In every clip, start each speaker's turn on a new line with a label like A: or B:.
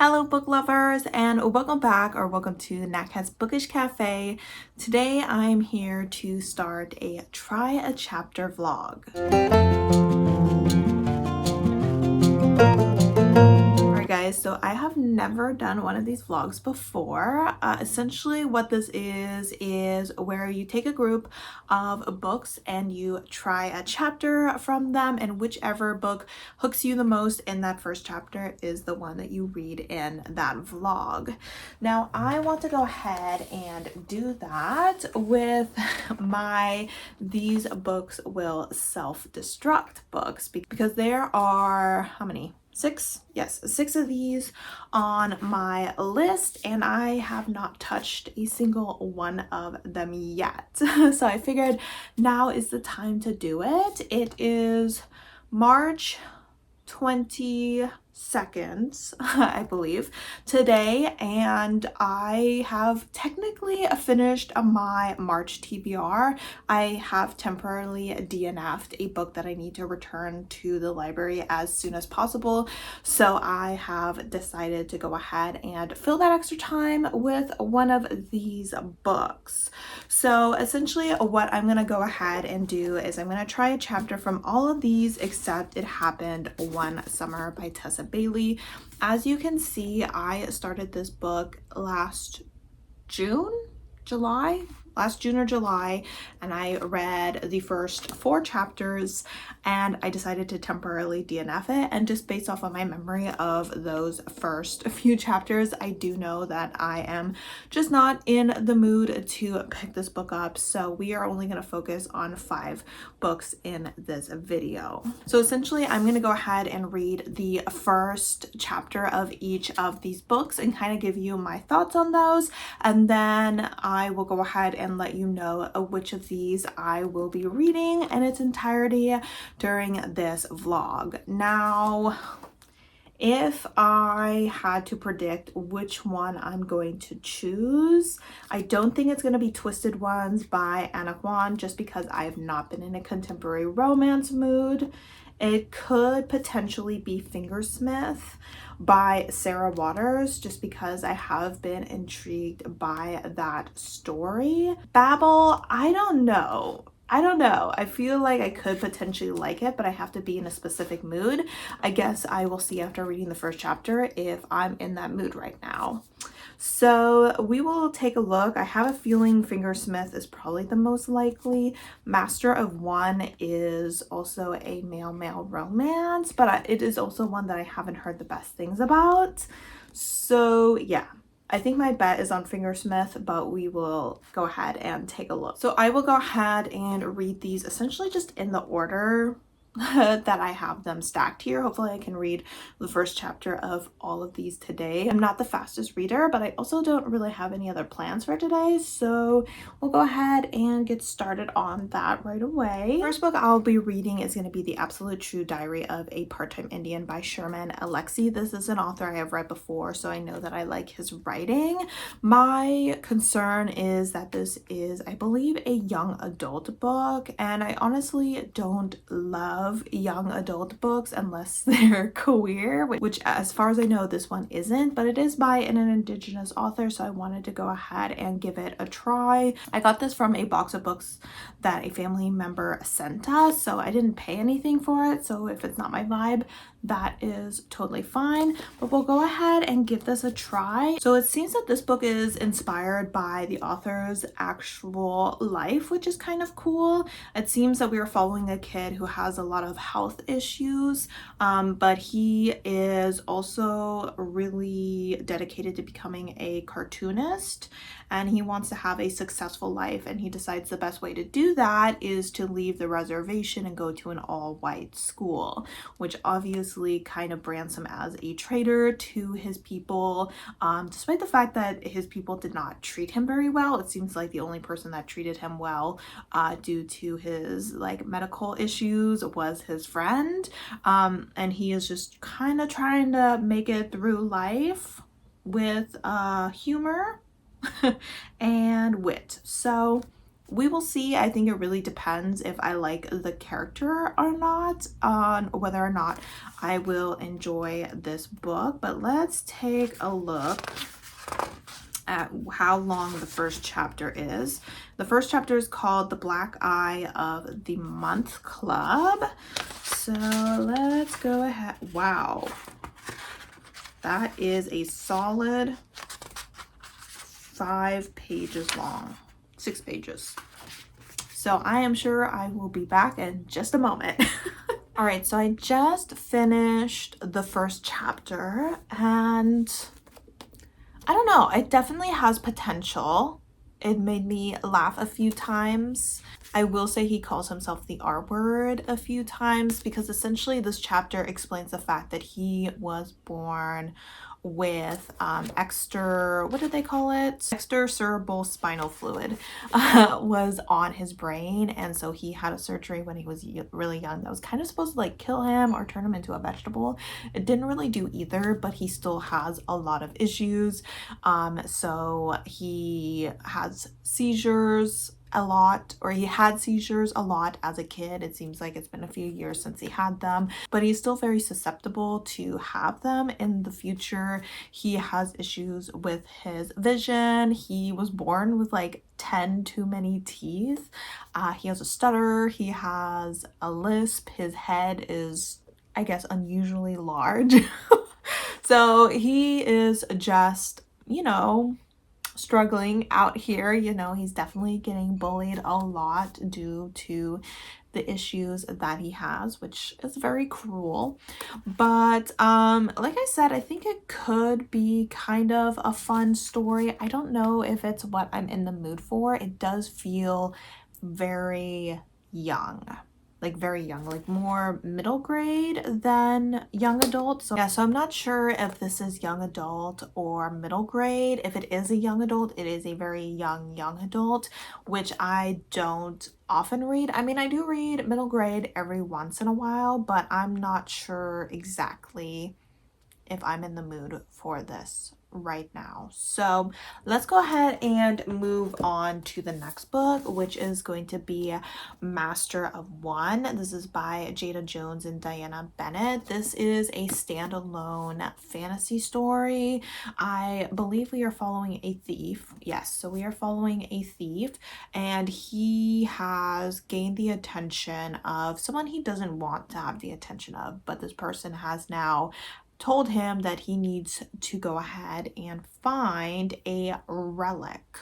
A: Hello book lovers, and welcome back or welcome to Natcat's Bookish Cafe. Today I'm here to start a try a chapter vlog. Alright guys, so I have never done one of these vlogs before. Essentially what this is where you take a group of books and you try a chapter from them, and whichever book hooks you the most in that first chapter is the one that you read in that vlog. Now I want to go ahead and do that with my These Books Will Self-Destruct books, because there are, how many? Six? Yes, 6 of these on my list, and I have not touched a single one of them yet. So I figured now is the time to do it. It is March 22nd, I believe, today, and I have technically finished my March TBR. I have temporarily DNF'd a book that I need to return to the library as soon as possible, so I have decided to go ahead and fill that extra time with one of these books. So essentially what I'm gonna go ahead and do is I'm gonna try a chapter from all of these except It Happened One Summer by Tessa Bailey. As you can see, I started this book last June or July, and I read the first 4 chapters and I decided to temporarily DNF it. And just based off of my memory of those first few chapters, I do know that I am just not in the mood to pick this book up. So we are only going to focus on 5 books in this video. So essentially I'm going to go ahead and read the first chapter of each of these books and kind of give you my thoughts on those, and then I will go ahead and let you know which of these I will be reading in its entirety during this vlog. Now, if I had to predict which one I'm going to choose, I don't think it's going to be Twisted Ones by Anna Kwan, just because I have not been in a contemporary romance mood. It could potentially be Fingersmith by Sarah Waters, just because I have been intrigued by that story. Babel, I don't know. I feel like I could potentially like it, but I have to be in a specific mood. I guess I will see after reading the first chapter if I'm in that mood right now. So we will take a look. I have a feeling Fingersmith is probably the most likely. Master of One is also a male-male romance, but it is also one that I haven't heard the best things about. So yeah, I think my bet is on Fingersmith, but we will go ahead and take a look. So I will go ahead and read these essentially just in the order that I have them stacked here. Hopefully I can read the first chapter of all of these today. I'm not the fastest reader, but I also don't really have any other plans for today, so we'll go ahead and get started on that right away. First book I'll be reading is going to be The Absolute True Diary of a Part-Time Indian by Sherman Alexie. This is an author I have read before, so I know that I like his writing. My concern is that this is, I believe, a young adult book, and I honestly don't love young adult books unless they're queer, which as far as I know this one isn't, but it is by an indigenous author, so I wanted to go ahead and give it a try. I got this from a box of books that a family member sent us, so I didn't pay anything for it, so if it's not my vibe, that is totally fine, but we'll go ahead and give this a try. So it seems that this book is inspired by the author's actual life, which is kind of cool. It seems that we are following a kid who has a lot of health issues, but he is also really dedicated to becoming a cartoonist, and he wants to have a successful life, and he decides the best way to do that is to leave the reservation and go to an all-white school, which obviously kind of brands him as a traitor to his people, despite the fact that his people did not treat him very well. It seems like the only person that treated him well due to his like medical issues was his friend, and he is just kind of trying to make it through life with humor and wit. So we will see. I think it really depends if I like the character or not, on whether or not I will enjoy this book. But let's take a look at how long the first chapter is. The first chapter is called The Black Eye of the Month Club. So let's go ahead. Wow. That is a solid 5 pages long. 6 pages. So I am sure I will be back in just a moment. All right, so I just finished the first chapter and I don't know, it definitely has potential. It made me laugh a few times. I will say he calls himself the R word a few times because essentially this chapter explains the fact that he was born with what did they call it? Extracerebral spinal fluid was on his brain, and so he had a surgery when he was really young that was kind of supposed to like kill him or turn him into a vegetable. It didn't really do either, but he still has a lot of issues. So he has seizures a lot, or he had seizures a lot as a kid. It seems like it's been a few years since he had them, but he's still very susceptible to have them in the future. He has issues with his vision. He was born with like 10 too many teeth. He has a stutter. He has a lisp. His head is, I guess, unusually large. So he is just, you know, struggling out here. You know, he's definitely getting bullied a lot due to the issues that he has, which is very cruel. But like I said, I think it could be kind of a fun story. I don't know if it's what I'm in the mood for. It does feel very young, like very young, like more middle grade than young adult. So yeah, so I'm not sure if this is young adult or middle grade. If it is a young adult, it is a very young adult, which I don't often read. I mean, I do read middle grade every once in a while, but I'm not sure exactly if I'm in the mood for this right now. So let's go ahead and move on to the next book, which is going to be Master of One. This is by Jada Jones and Diana Bennett. This is a standalone fantasy story. I believe we are following a thief. Yes, so we are following a thief, and he has gained the attention of someone he doesn't want to have the attention of, but this person has now told him that he needs to go ahead and find a relic.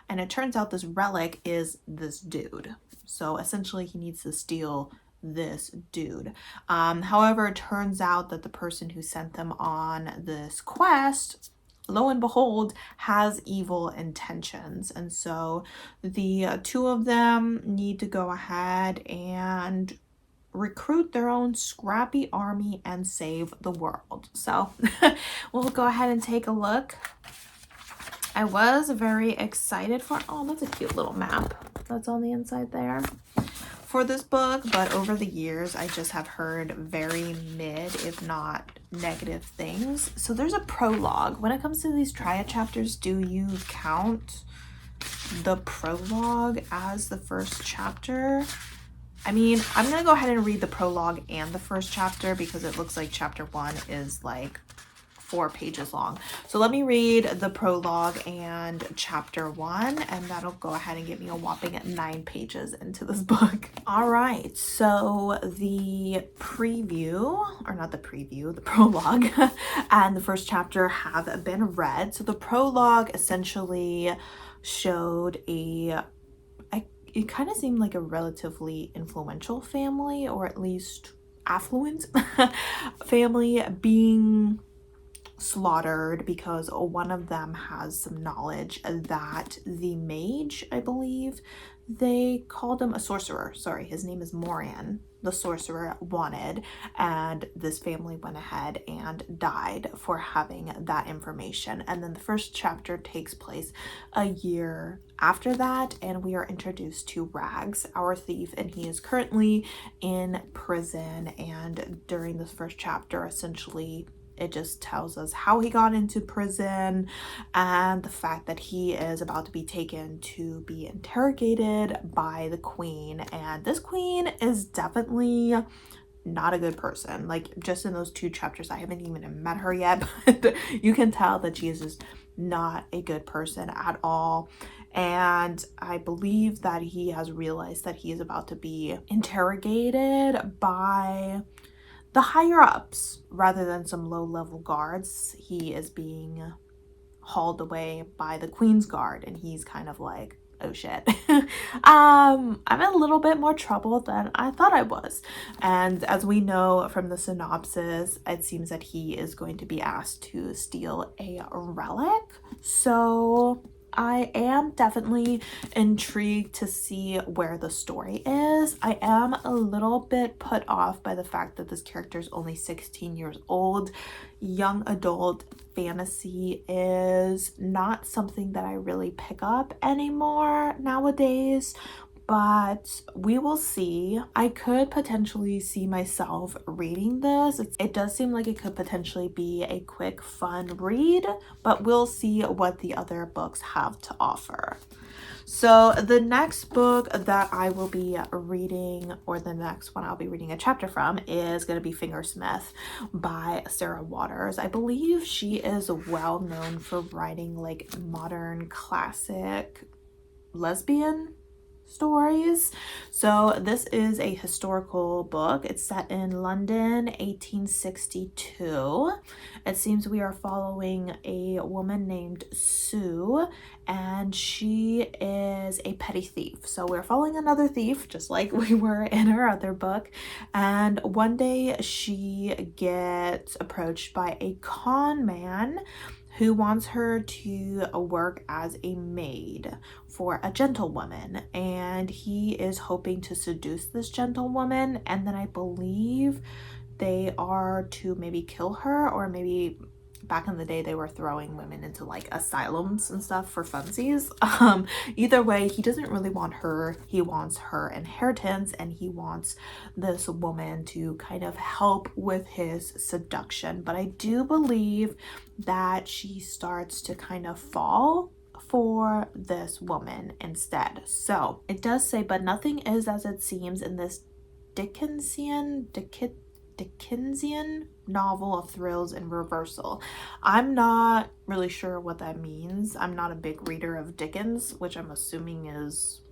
A: And it turns out this relic is this dude. So essentially he needs to steal this dude. However, it turns out that the person who sent them on this quest, lo and behold, has evil intentions. And so the two of them need to go ahead and recruit their own scrappy army and save the world. So we'll go ahead and take a look. I was very excited for, oh, that's a cute little map that's on the inside there for this book, but over the years I just have heard very mid, if not negative things. So there's a prologue. When it comes to these triad chapters, do you count the prologue as the first chapter? I mean, I'm going to go ahead and read the prologue and the first chapter because it looks like chapter 1 is like 4 pages long. So let me read the prologue and chapter 1, and that'll go ahead and get me a whopping 9 pages into this book. All right, so the preview, or not the preview, the prologue and the first chapter have been read. So the prologue essentially showed it kind of seemed like a relatively influential family, or at least affluent family, being slaughtered because one of them has some knowledge that the mage, I believe they called him, a sorcerer, sorry, his name is Moran, the sorcerer, wanted, and this family went ahead and died for having that information. And then the first chapter takes place a year after that, and we are introduced to Rags, our thief, and he is currently in prison. And during this first chapter, essentially It just tells us how he got into prison and the fact that he is about to be taken to be interrogated by the queen. And this queen is definitely not a good person. Like, just in those 2 chapters, I haven't even met her yet, but you can tell that she is just not a good person at all. And I believe that he has realized that he is about to be interrogated by the higher ups rather than some low-level guards. He is being hauled away by the Queen's Guard, and he's kind of like, oh shit. I'm in a little bit more trouble than I thought I was. And as we know from the synopsis, it seems that he is going to be asked to steal a relic. So I am definitely intrigued to see where the story is. I am a little bit put off by the fact that this character is only 16 years old. Young adult fantasy is not something that I really pick up anymore nowadays, but we will see. I could potentially see myself reading this. It does seem like it could potentially be a quick, fun read, but we'll see what the other books have to offer. So the next book that I will be reading, or the next one I'll be reading a chapter from, is going to be Fingersmith by Sarah Waters. I believe she is well known for writing like modern classic lesbian stories. So this is a historical book. It's set in London, 1862. It seems we are following a woman named Sue, and she is a petty thief. So we're following another thief, just like we were in her other book. And one day she gets approached by a con man who wants her to work as a maid for a gentlewoman, and he is hoping to seduce this gentlewoman, and then I believe they are to maybe kill her, or maybe back in the day they were throwing women into like asylums and stuff for funsies. Either way, he doesn't really want her. He wants her inheritance, and he wants this woman to kind of help with his seduction. But I do believe that she starts to kind of fall for this woman instead. So it does say, but nothing is as it seems in this Dickensian novel of thrills and reversal. I'm not really sure what that means. I'm not a big reader of Dickens, which I'm assuming is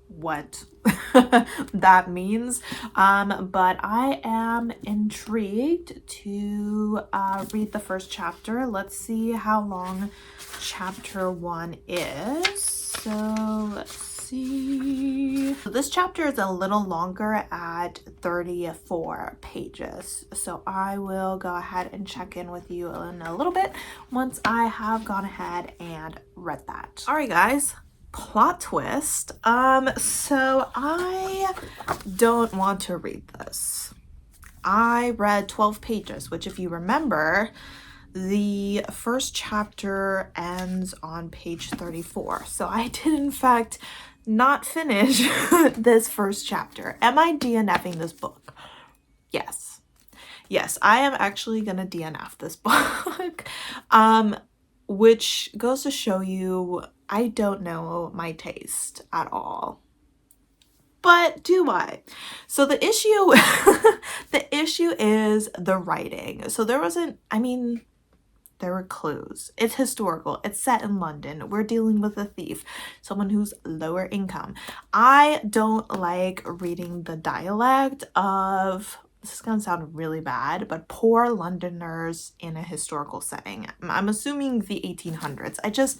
A: what that means, but I am intrigued to read the first chapter. Let's see how long chapter 1 is. So let's see. So this chapter is a little longer at 34 pages, so I will go ahead and check in with you in a little bit once I have gone ahead and read that. All right, guys. Plot twist. So I don't want to read this. I read 12 pages, which, if you remember, the first chapter ends on page 34. So I did, in fact, not finish this first chapter. Am I DNFing this book? Yes. Yes, I am actually gonna DNF this book. Which goes to show you I don't know my taste at all. But do I? So the issue the issue is the writing. So there wasn't, I mean, there were clues. It's historical. It's set in London. We're dealing with a thief, someone who's lower income. I don't like reading the dialect of, this is gonna sound really bad, but poor Londoners in a historical setting. I'm assuming the 1800s.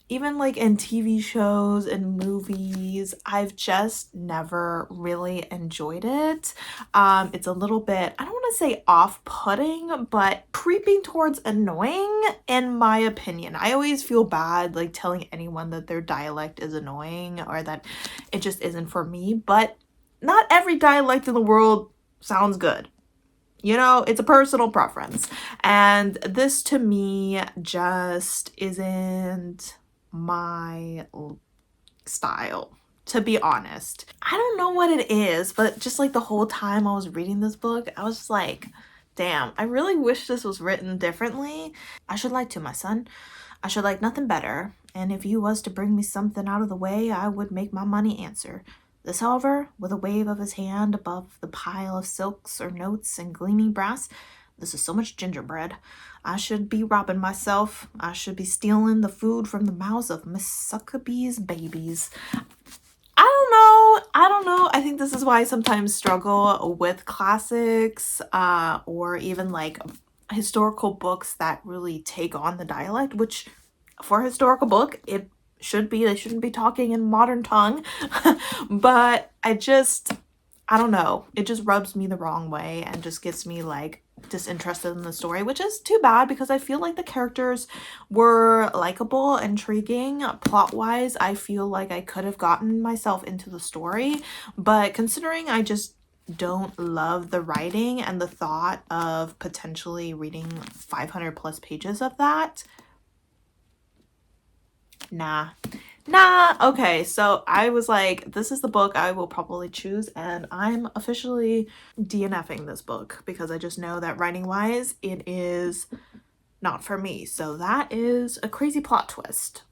A: Even like in TV shows and movies, I've just never really enjoyed it. It's a little bit, I don't want to say off-putting, but creeping towards annoying, in my opinion. I always feel bad like telling anyone that their dialect is annoying or that it just isn't for me, but not every dialect in the world sounds good. You know, it's a personal preference. And this to me just isn't my style, to be honest. I don't know what it is, but just like the whole time I was reading this book, I was just like, Damn, I really wish this was written differently. I should like to, my son. I should like nothing better. And if you was to bring me something out of the way, I would make my money answer. This, however, with a wave of his hand above the pile of silks or notes and gleaming brass, this is so much gingerbread. I should be robbing myself. I should be stealing the food from the mouths of Miss Suckabee's babies. I don't know. I think this is why I sometimes struggle with classics, or even like historical books that really take on the dialect, which for a historical book, it should be. They shouldn't be talking in modern tongue. But I don't know. It just rubs me the wrong way and just gets me like disinterested in the story, which is too bad because I feel like the characters were likable, intriguing. Plot wise, I feel like I could have gotten myself into the story, but considering I just don't love the writing and the thought of potentially reading 500 plus pages of that, nah. Okay, so I was like, this is the book I will probably choose, and I'm officially DNFing this book because I just know that writing wise it is not for me. So that is a crazy plot twist.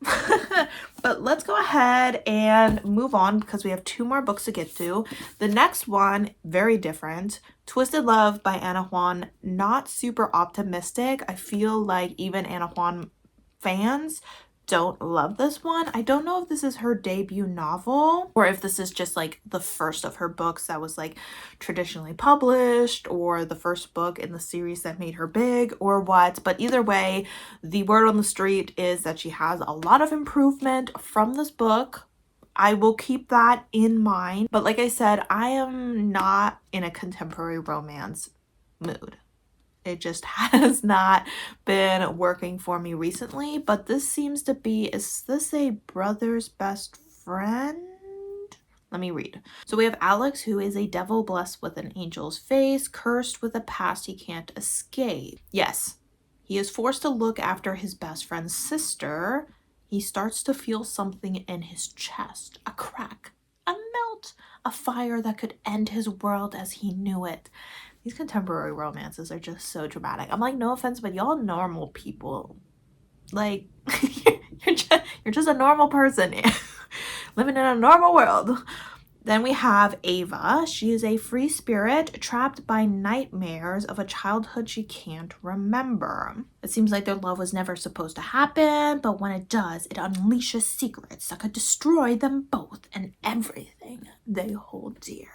A: But let's go ahead and move on because we have 2 more books to get to. The next one, very different. Twisted Love by Anna Huan. Not super optimistic. I feel like even Anna Huan fans don't love this one. I don't know if this is her debut novel or if this is just like the first of her books that was like traditionally published or the first book in the series that made her big or what. But either way, the word on the street is that she has a lot of improvement from this book. I will keep that in mind. But like I said, I am not in a contemporary romance mood. It just has not been working for me recently, but this seems to be, is this a brother's best friend? Let me read. So we have Alex, who is a devil blessed with an angel's face, cursed with a past he can't escape. Yes, he is forced to look after his best friend's sister. He starts to feel something in his chest, a crack, a melt, a fire that could end his world as he knew it. These contemporary romances are just so dramatic. I'm like, no offense, but y'all normal people. Like, you're just a normal person living in a normal world. Then we have Ava. She is a free spirit trapped by nightmares of a childhood she can't remember. It seems like their love was never supposed to happen, but when it does, it unleashes secrets that could destroy them both and everything they hold dear.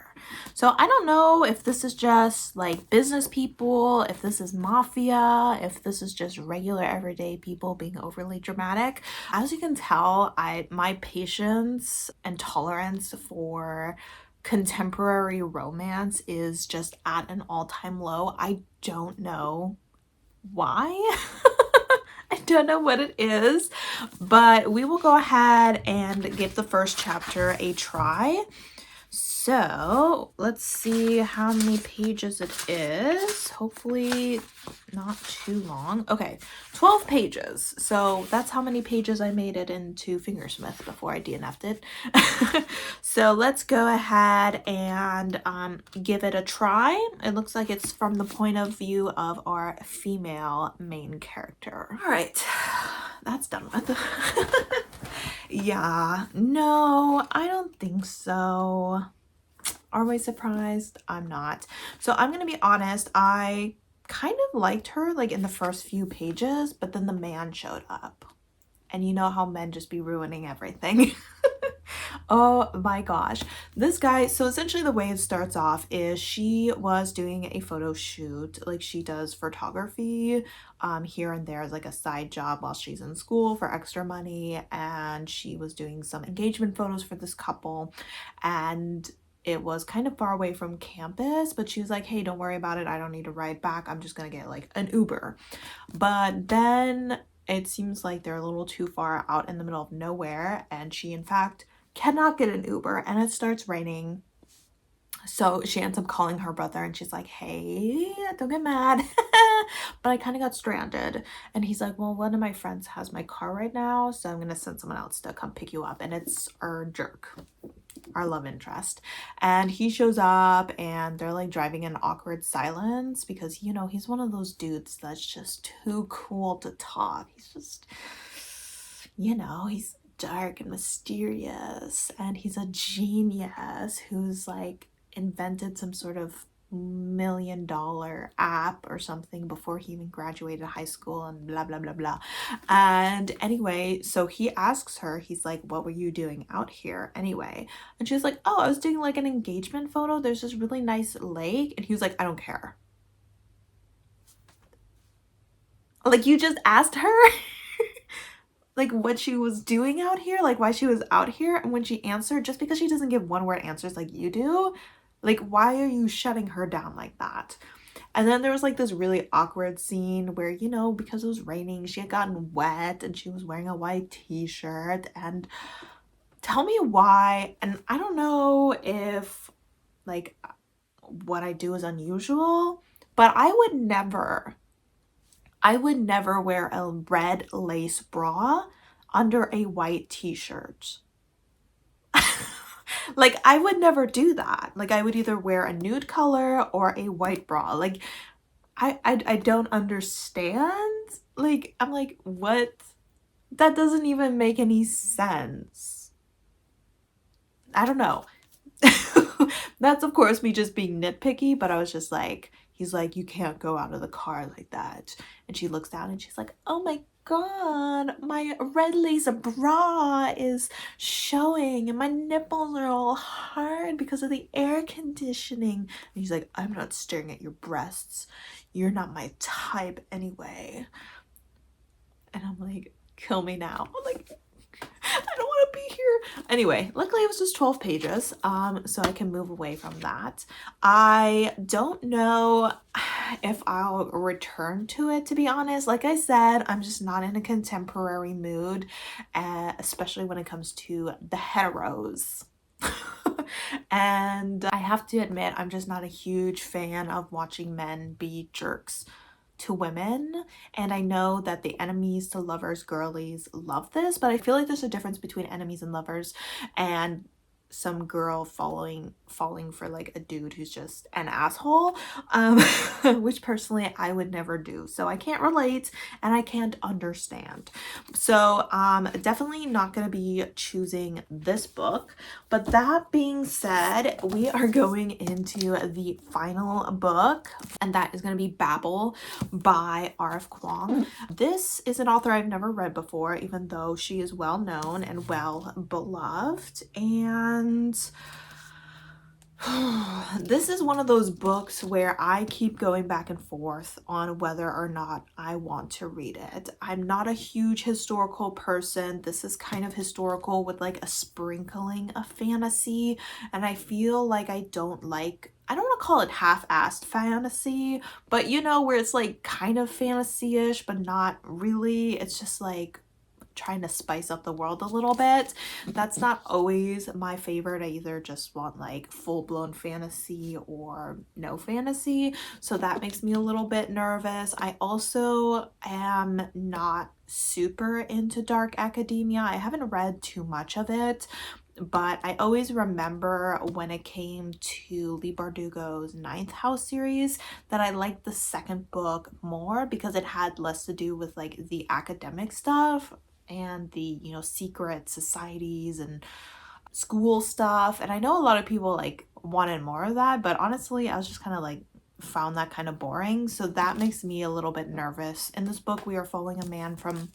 A: So I don't know if this is just like business people, if this is mafia, if this is just regular everyday people being overly dramatic. As you can tell, my patience and tolerance for contemporary romance is just at an all-time low. I don't know why. I don't know what it is, but we will go ahead and give the first chapter a try. So let's see how many pages it is. Hopefully not too long. Okay, 12 pages. So that's how many pages I made it into Fingersmith before I DNF'd it. So let's go ahead and give it a try. It looks like it's from the point of view of our female main character. All right, that's done with. Yeah, no, I don't think so. Are we surprised? I'm not. So I'm gonna be honest, I kind of liked her like in the first few pages, but then the man showed up. And you know how men just be ruining everything. Oh my gosh. This guy, so essentially the way it starts off is she was doing a photo shoot, like she does photography here and there as like a side job while she's in school for extra money, and she was doing some engagement photos for this couple, and it was kind of far away from campus, but she was like, hey, don't worry about it. I don't need to ride back. I'm just gonna get like an Uber. But then it seems like they're a little too far out in the middle of nowhere, and she in fact cannot get an Uber, and it starts raining. So she ends up calling her brother, and she's like, hey, don't get mad, but I kind of got stranded. And he's like, well, one of my friends has my car right now, so I'm gonna send someone else to come pick you up, and it's our jerk. our love interest. And he shows up and they're like driving in awkward silence because, you know, he's one of those dudes that's just too cool to talk. He's just, you know, he's dark and mysterious, and he's a genius who's like invented some sort of $1 million app or something before he even graduated high school, and blah blah blah blah. And anyway, so he asks her, he's like, what were you doing out here anyway? And she's like, oh, I was doing like an engagement photo, there's this really nice lake. And he was like, I don't care. Like, you just asked her like what she was doing out here, like why she was out here, and when she answered, just because she doesn't give one word answers like you do, like why are you shutting her down like that? And then there was like this really awkward scene where, you know, because it was raining, she had gotten wet and she was wearing a white t-shirt. And tell me why, and I don't know if like what I do is unusual, but I would never wear a red lace bra under a white t-shirt. Like, I would never do that. Like, I would either wear a nude color or a white bra. Like, I don't understand. Like, I'm like, what? That doesn't even make any sense. I don't know. That's of course me just being nitpicky, but I was just like, he's like, you can't go out of the car like that. And she looks down and she's like, oh my God, my red lace bra is showing and my nipples are all hard because of the air conditioning. And he's like, I'm not staring at your breasts. You're not my type anyway. And I'm like, kill me now. I'm like, I don't want to be here. Anyway, luckily it was just 12 pages, so I can move away from that. I don't know if I'll return to it, to be honest. Like I said, I'm just not in a contemporary mood, especially when it comes to the heteros. And I have to admit, I'm just not a huge fan of watching men be jerks to women. And I know that the enemies to lovers girlies love this, but I feel like there's a difference between enemies and lovers and some girl falling for like a dude who's just an asshole, which personally I would never do. So I can't relate and I can't understand. So definitely not going to be choosing this book. But that being said, we are going into the final book, and that is going to be Babel by R.F. Kuang. This is an author I've never read before, even though she is well known and well beloved. And this is one of those books where I keep going back and forth on whether or not I want to read it. I'm not a huge historical person. This is kind of historical with like a sprinkling of fantasy, and I feel like I don't want to call it half-assed fantasy, but you know, where it's like kind of fantasy-ish but not really. It's just like trying to spice up the world a little bit. That's not always my favorite. I either just want like full-blown fantasy or no fantasy, so that makes me a little bit nervous. I also am not super into dark academia. I haven't read too much of it, but I always remember when it came to Leigh Bardugo's Ninth House series that I liked the second book more because it had less to do with like the academic stuff and the, you know, secret societies and school stuff. And I know a lot of people like wanted more of that, but honestly I was just kind of like found that kind of boring. So that makes me a little bit nervous. In this book, we are following a man from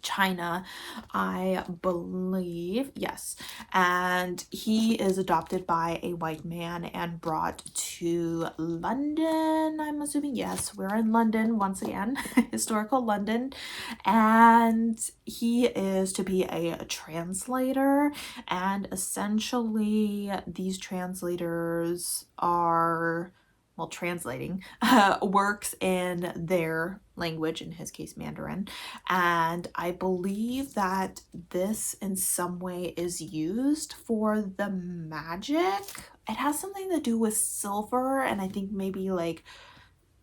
A: China, I believe, yes, and he is adopted by a white man and brought to London, I'm assuming. Yes, we're in London once again, historical London, and he is to be a translator, and essentially these translators are, well, translating works in their language, in his case Mandarin, and I believe that this in some way is used for the magic. It has something to do with silver, and I think maybe like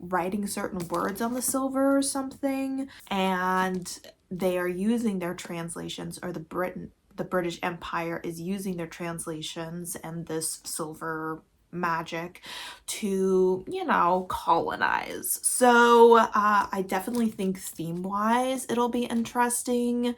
A: writing certain words on the silver or something, and they are using their translations, or the the British Empire is using their translations and this silver magic to, you know, colonize. So I definitely think theme-wise it'll be interesting,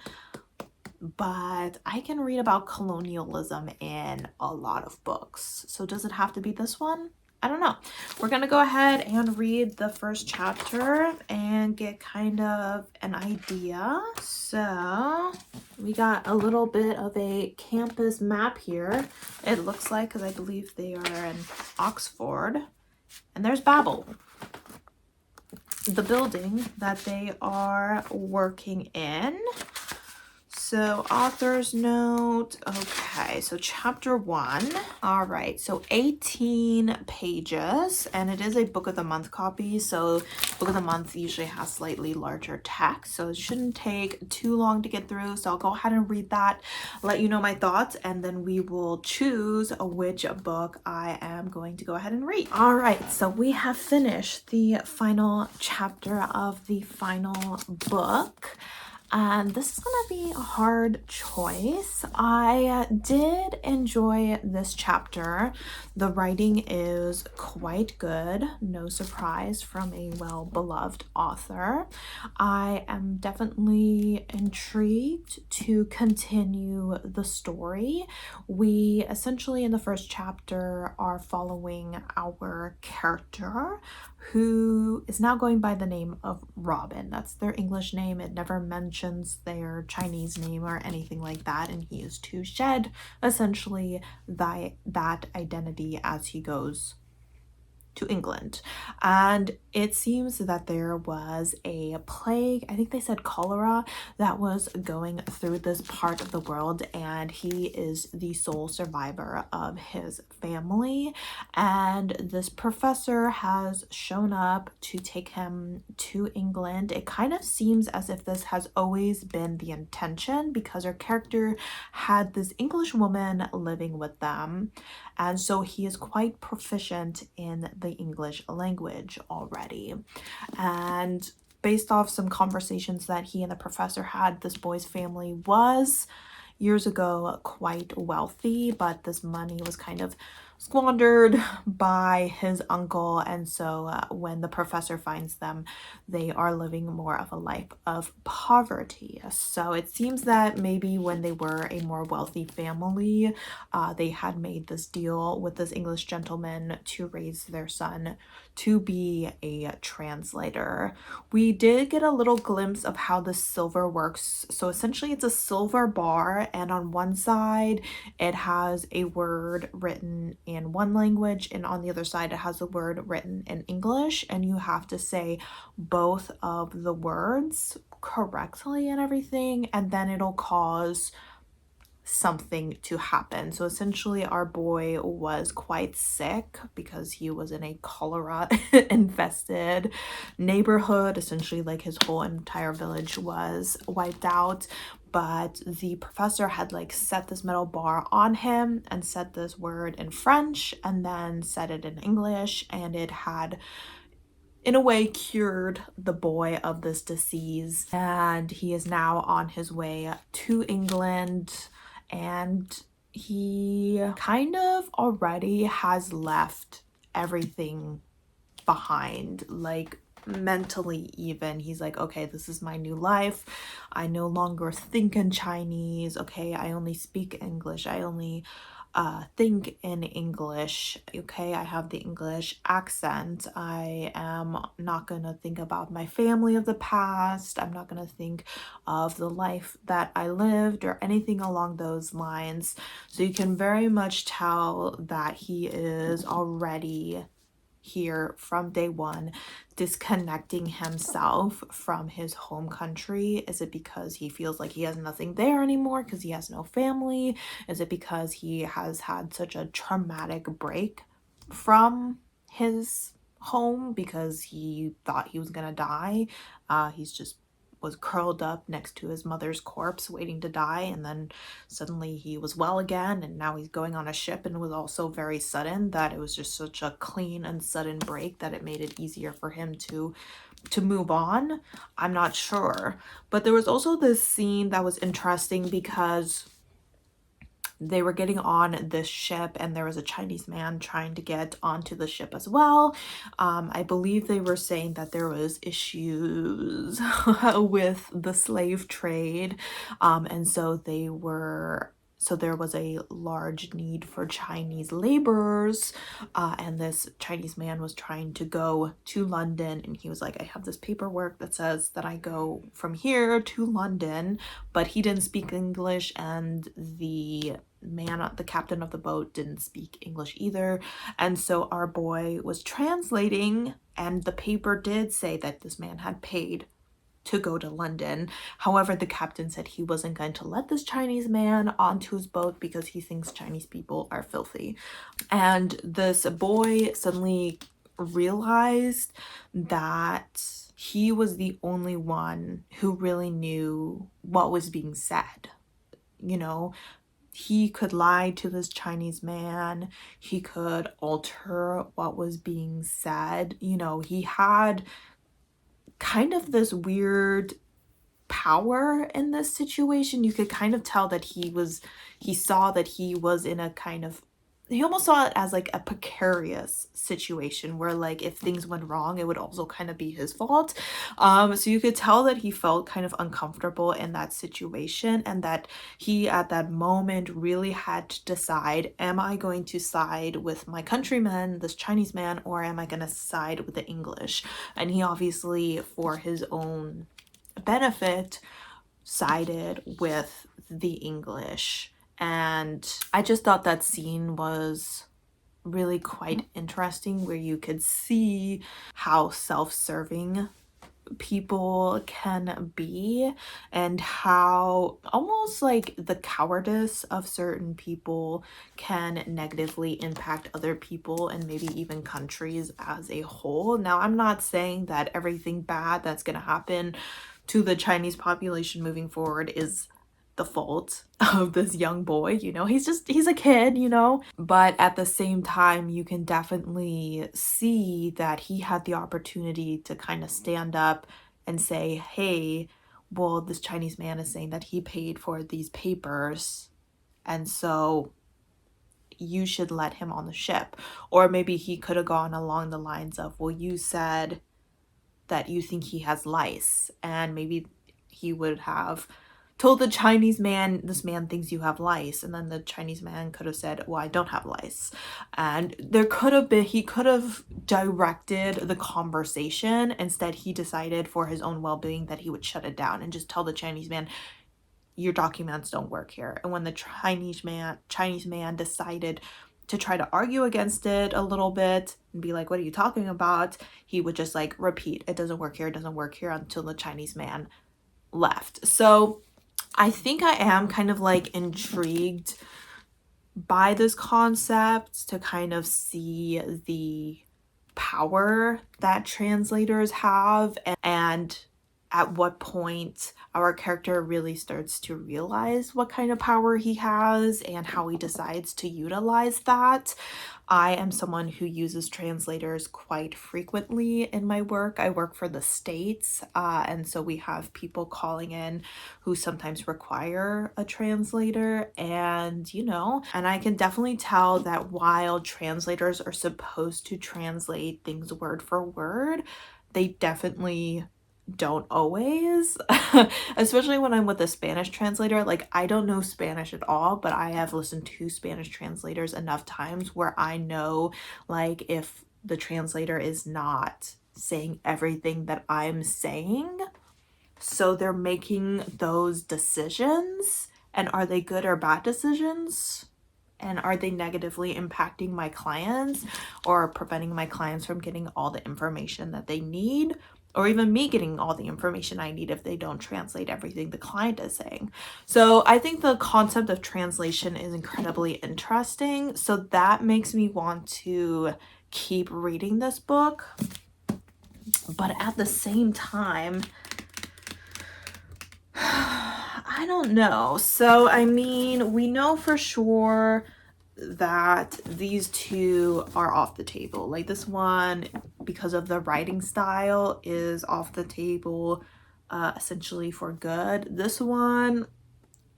A: but I can read about colonialism in a lot of books. So does it have to be this one? I don't know. We're gonna go ahead and read the first chapter and get kind of an idea. So we got a little bit of a campus map here. It looks like, because I believe they are in Oxford. And there's Babel, the building that they are working in. So author's note. Okay, so chapter 1. All right, so 18 pages, and it is a book of the month copy. So book of the month usually has slightly larger text, so it shouldn't take too long to get through. So I'll go ahead and read that, let you know my thoughts, and then we will choose which book I am going to go ahead and read. All right, so we have finished the final chapter of the final book. And this is gonna be a hard choice. I did enjoy this chapter. The writing is quite good, no surprise from a well-beloved author. I am definitely intrigued to continue the story. We essentially in the first chapter are following our character, who is now going by the name of Robin. That's their English name. It never mentions their Chinese name or anything like that, and he is to shed essentially that identity as he goes to England. And it seems that there was a plague, I think they said cholera, that was going through this part of the world, and he is the sole survivor of his family. And this professor has shown up to take him to England. It kind of seems as if this has always been the intention, because our character had this English woman living with them, and so he is quite proficient in the English language already. And based off some conversations that he and the professor had, this boy's family was years ago quite wealthy, but this money was kind of squandered by his uncle, and so when the professor finds them, they are living more of a life of poverty. So it seems that maybe when they were a more wealthy family, they had made this deal with this English gentleman to raise their son to be a translator. We did get a little glimpse of how the silver works. So essentially it's a silver bar, and on one side it has a word written in one language, and on the other side it has a word written in English, and you have to say both of the words correctly and everything, and then it'll cause something to happen. So essentially our boy was quite sick because he was in a cholera infested neighborhood. Essentially, like, his whole entire village was wiped out, but the professor had like set this metal bar on him and said this word in French and then said it in English, and it had in a way cured the boy of this disease, and he is now on his way to England. And he kind of already has left everything behind, like mentally even. He's like, okay, this is my new life. I no longer think in Chinese. Okay, I only speak English. I only think in English. Okay, I have the English accent. I am not gonna think about my family of the past. I'm not gonna think of the life that I lived or anything along those lines. So you can very much tell that he is already here from day one, disconnecting himself from his home country. Is it because he feels like he has nothing there anymore because he has no family? Is it because he has had such a traumatic break from his home because he thought he was gonna die? He's just was curled up next to his mother's corpse waiting to die, and then suddenly he was well again, and now he's going on a ship, and it was also very sudden that it was just such a clean and sudden break that it made it easier for him to move on. I'm not sure. But there was also this scene that was interesting because they were getting on this ship, and there was a Chinese man trying to get onto the ship as well. I believe they were saying that there was issues with the slave trade, and so there was a large need for Chinese laborers, and this Chinese man was trying to go to London, and he was like, I have this paperwork that says that I go from here to London, but he didn't speak English, and the captain of the boat didn't speak English either. And so our boy was translating, and the paper did say that this man had paid to go to London. However, the captain said he wasn't going to let this Chinese man onto his boat because he thinks Chinese people are filthy. And this boy suddenly realized that he was the only one who really knew what was being said. You know, he could lie to this Chinese man, he could alter what was being said. You know, he had kind of this weird power in this situation. You could kind of tell that he saw that he was in a kind of, he almost saw it as like a precarious situation where like if things went wrong, it would also kind of be his fault. So you could tell that he felt kind of uncomfortable in that situation, and that he at that moment really had to decide, am I going to side with my countryman, this Chinese man, or am I going to side with the English? And he obviously, for his own benefit, sided with the English. And I just thought that scene was really quite interesting, where you could see how self-serving people can be, and how almost like the cowardice of certain people can negatively impact other people and maybe even countries as a whole. Now, I'm not saying that everything bad that's going to happen to the Chinese population moving forward is the fault of this young boy. You know, he's a kid, you know, but at the same time, you can definitely see that he had the opportunity to kind of stand up and say, hey, well, this Chinese man is saying that he paid for these papers, and so you should let him on the ship. Or maybe he could have gone along the lines of, well, you said that you think he has lice, and maybe he would have told the Chinese man, this man thinks you have lice, and then the Chinese man could have said, well, I don't have lice. And there could have been, he could have directed the conversation. Instead, he decided for his own well-being that he would shut it down and just tell the Chinese man, your documents don't work here. And when the Chinese man decided to try to argue against it a little bit and be like, what are you talking about? He would just like repeat, it doesn't work here, it doesn't work here, until the Chinese man left. So I think I am kind of like intrigued by this concept to kind of see the power that translators have, and at what point our character really starts to realize what kind of power he has and how he decides to utilize that. I am someone who uses translators quite frequently in my work. I work for the States, and so we have people calling in who sometimes require a translator, and you know, and I can definitely tell that while translators are supposed to translate things word for word, they definitely don't always. Especially when I'm with a Spanish translator. Like, I don't know Spanish at all, but I have listened to Spanish translators enough times where I know, like, if the translator is not saying everything that I'm saying, so they're making those decisions, and are they good or bad decisions? And are they negatively impacting my clients or preventing my clients from getting all the information that they need? Or even me getting all the information I need if they don't translate everything the client is saying. So I think the concept of translation is incredibly interesting. So that makes me want to keep reading this book. But at the same time, I don't know. So, I mean, we know for sure that these two are off the table. Like, this one, because of the writing style, is off the table essentially for good. This one,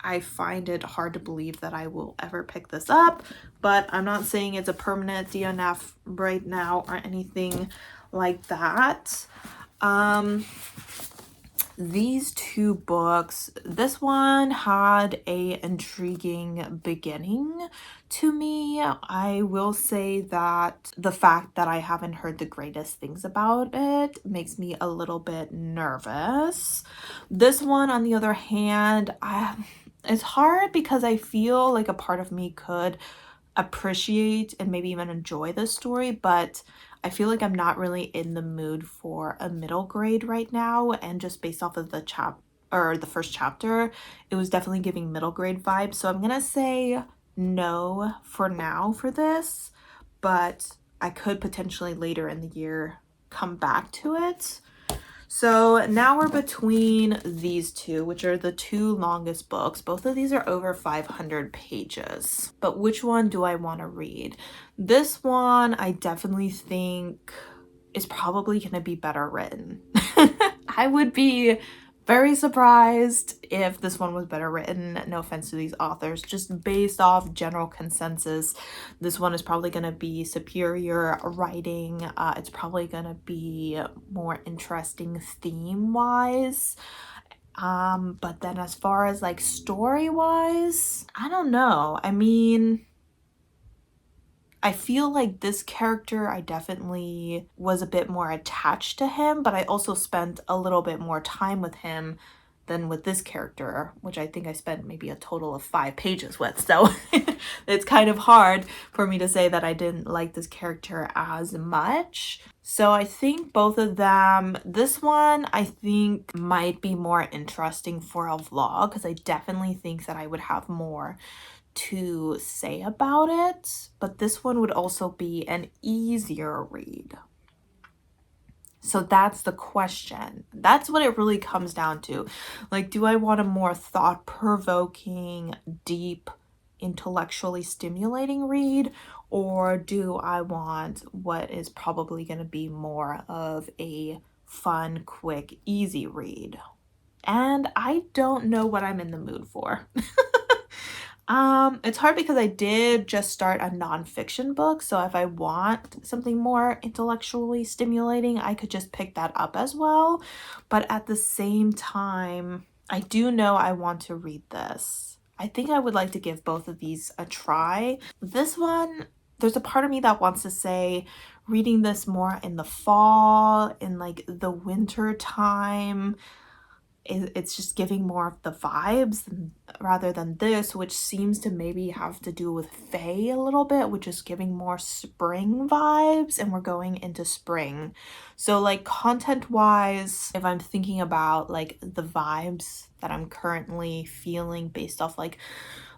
A: I find it hard to believe that I will ever pick this up, but I'm not saying it's a permanent DNF right now or anything like that. These two books, this one had a intriguing beginning to me. I will say that the fact that I haven't heard the greatest things about it makes me a little bit nervous. This one, on the other hand, it's hard because I feel like a part of me could appreciate and maybe even enjoy this story, but I feel like I'm not really in the mood for a middle grade right now, and just based off of the first chapter, it was definitely giving middle grade vibes. So I'm gonna say no for now for this, but I could potentially later in the year come back to it. So now we're between these two, which are the two longest books. Both of these are over 500 pages. But which one do I want to read? This one I definitely think is probably going to be better written. I would be very surprised if this one was better written. No offense to these authors, just based off general consensus, this one is probably going to be superior writing. It's probably going to be more interesting theme wise. But then as far as like story wise, I don't know. I mean, I feel like this character, I definitely was a bit more attached to him, but I also spent a little bit more time with him than with this character, which I think I spent maybe a total of 5 pages with. So it's kind of hard for me to say that I didn't like this character as much. So I think both of them, this one I think might be more interesting for a vlog, because I definitely think that I would have more to say about it, but this one would also be an easier read. So that's the question. That's what it really comes down to. Like, do I want a more thought-provoking, deep, intellectually stimulating read, or do I want what is probably going to be more of a fun, quick, easy read? And I don't know what I'm in the mood for. It's hard because I did just start a nonfiction book, so if I want something more intellectually stimulating, I could just pick that up as well. But at the same time, I do know I want to read this. I think I would like to give both of these a try. This one, there's a part of me that wants to say reading this more in the fall, in like the winter time. It's just giving more of the vibes rather than this, which seems to maybe have to do with Faye a little bit, which is giving more spring vibes, and we're going into spring. So like content wise, if I'm thinking about like the vibes that I'm currently feeling based off like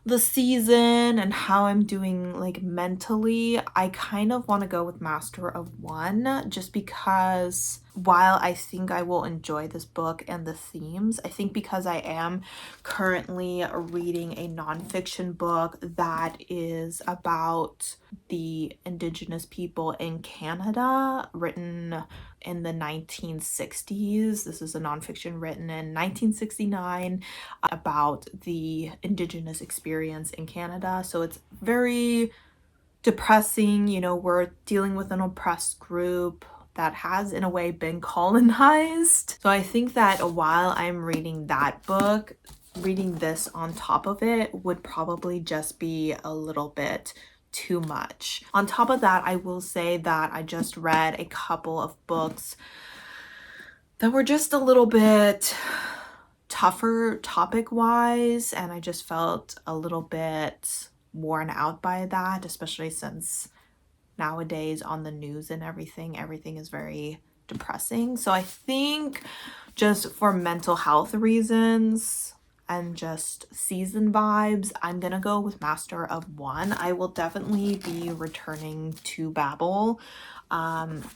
A: the season and how I'm doing like mentally, I kind of want to go with Master of One, just because while I think I will enjoy this book and the themes, I think because I am currently reading a nonfiction book that is about the Indigenous people in Canada, written in the 1960s. This is a nonfiction written in 1969 about the Indigenous experience in Canada. So it's very depressing. You know, we're dealing with an oppressed group that has in a way been colonized. So I think that while I'm reading that book, reading this on top of it would probably just be a little bit too much. On top of that, I will say that I just read a couple of books that were just a little bit tougher topic wise, and I just felt a little bit worn out by that, especially since nowadays on the news and everything is very depressing. So I think just for mental health reasons and just season vibes, I'm gonna go with Master of One. I will definitely be returning to Babel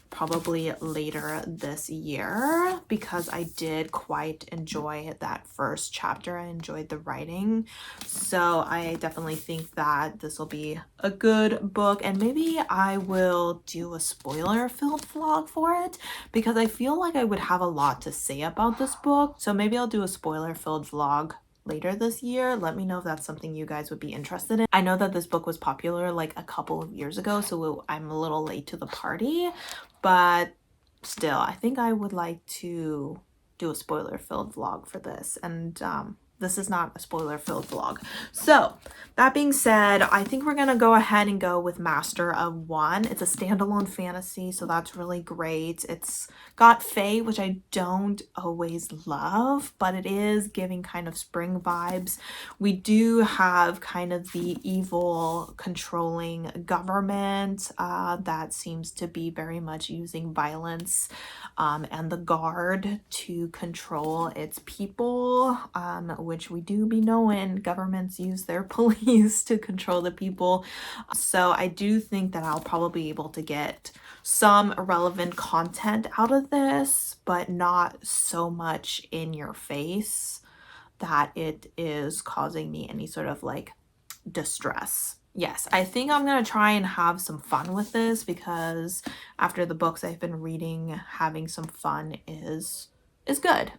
A: probably later this year, because I did quite enjoy that first chapter. I enjoyed the writing, so I definitely think that this will be a good book, and maybe I will do a spoiler-filled vlog for it, because I feel like I would have a lot to say about this book. So maybe I'll do a spoiler-filled vlog later this year. Let me know if that's something you guys would be interested in. I know that this book was popular like a couple of years ago, so I'm a little late to the party, but still, I think I would like to do a spoiler-filled vlog for this, and this is not a spoiler-filled vlog. So that being said, I think we're gonna go ahead and go with Master of One. It's a standalone fantasy, so that's really great. It's got fae, which I don't always love, but it is giving kind of spring vibes. We do have kind of the evil controlling government that seems to be very much using violence and the guard to control its people, which we do be knowing governments use their police to control the people. So I do think that I'll probably be able to get some relevant content out of this, but not so much in your face that it is causing me any sort of like distress. Yes, I think I'm gonna try and have some fun with this, because after the books I've been reading, having some fun is good.